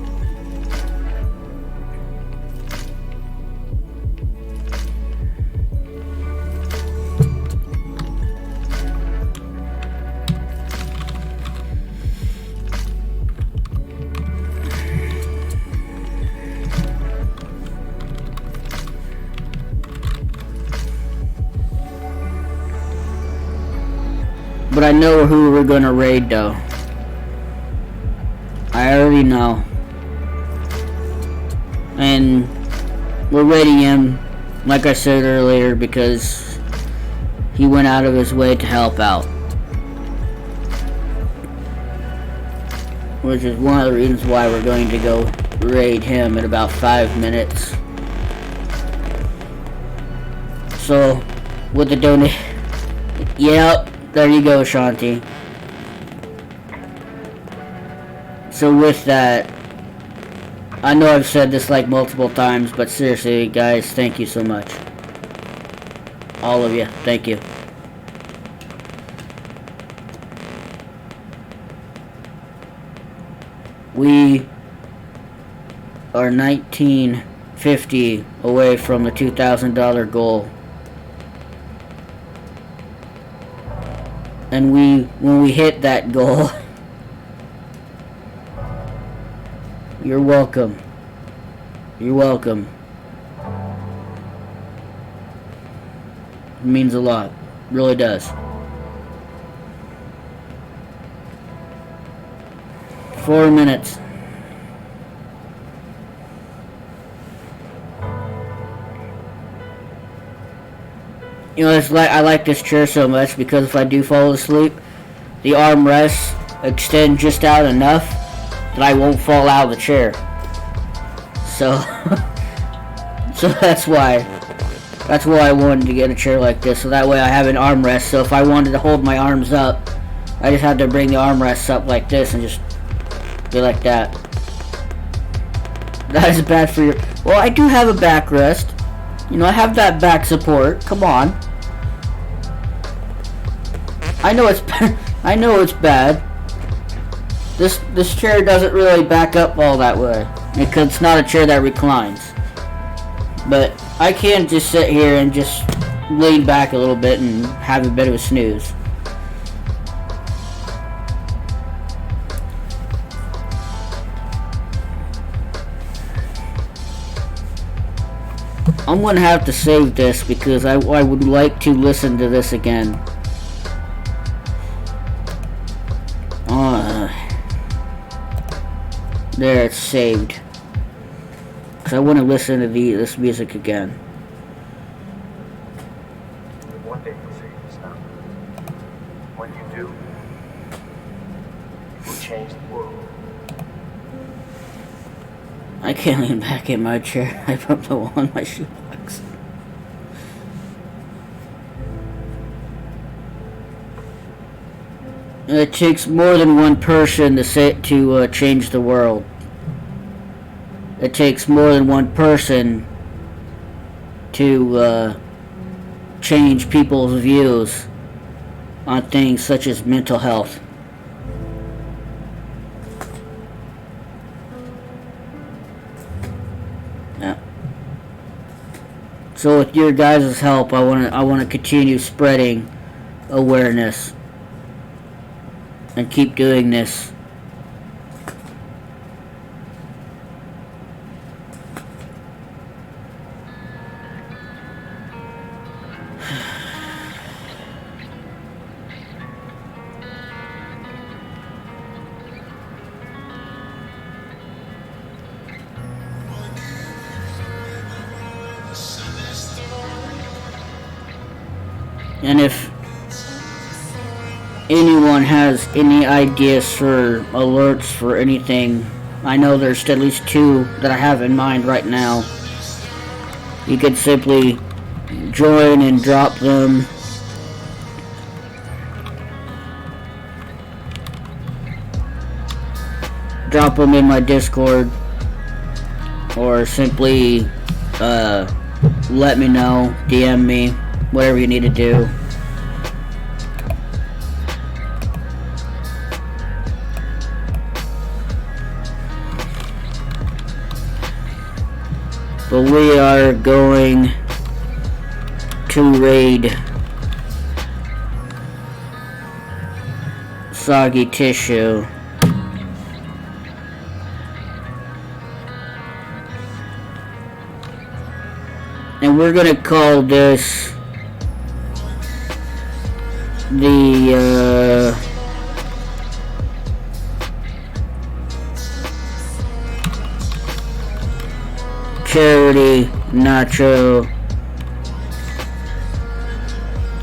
But I know who we're gonna raid though. I already know. And we're raiding him, like I said earlier, because he went out of his way to help out. Which is one of the reasons why we're going to go raid him in about 5 minutes. So, with the donate... Yep, there you go, Shanti. So with that, I know I've said this like multiple times, but seriously, guys, thank you so much. All of you, thank you. We are $19.50 away from the $2,000 goal. And when we hit that goal, you're welcome. You're welcome. It means a lot. It really does. 4 minutes. You know, it's like I like this chair so much because if I do fall asleep, the armrests extend just out enough that I won't fall out of the chair. So, so that's why I wanted to get a chair like this. So that way I have an armrest. So if I wanted to hold my arms up, I just have to bring the armrests up like this and just be like that. That is bad for your. Well, I do have a backrest. You know, I have that back support. Come on. I know it's bad. This chair doesn't really back up all that way because it's not a chair that reclines. But I can just sit here and just lean back a little bit and have a bit of a snooze. I'm gonna have to save this because I would like to listen to this again. There, it's saved. Because I want to listen to this music again. One day you'll figure this out. When you do, you will change the world. I can't lean back in my chair. I put the one on my shoebox. It takes more than one person to change the world. It takes more than one person to change people's views on things such as mental health. Yeah. So with your guys' help, I want to continue spreading awareness and keep doing this. And if anyone has any ideas for alerts for anything, I know there's at least 2 that I have in mind right now. You could simply join and drop them. Drop them in my Discord, or simply let me know, DM me, whatever you need to do. But we are going to raid Soggy Tissue. And we're gonna call this the Charity Nacho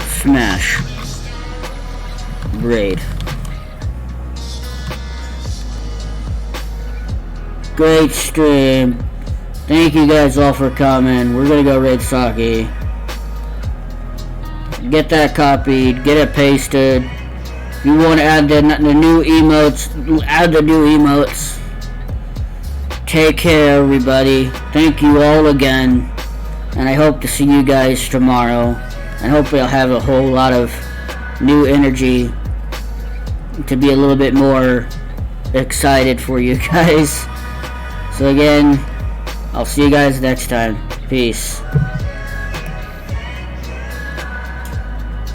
Smash Raid. Great stream. Thank you guys all for coming. We're gonna go raid Saki. Get that copied. Get it pasted. If you want to add the new emotes, add the new emotes. Take care, everybody. Thank you all again. And I hope to see you guys tomorrow. And hopefully I'll have a whole lot of new energy to be a little bit more excited for you guys. So again, I'll see you guys next time. Peace.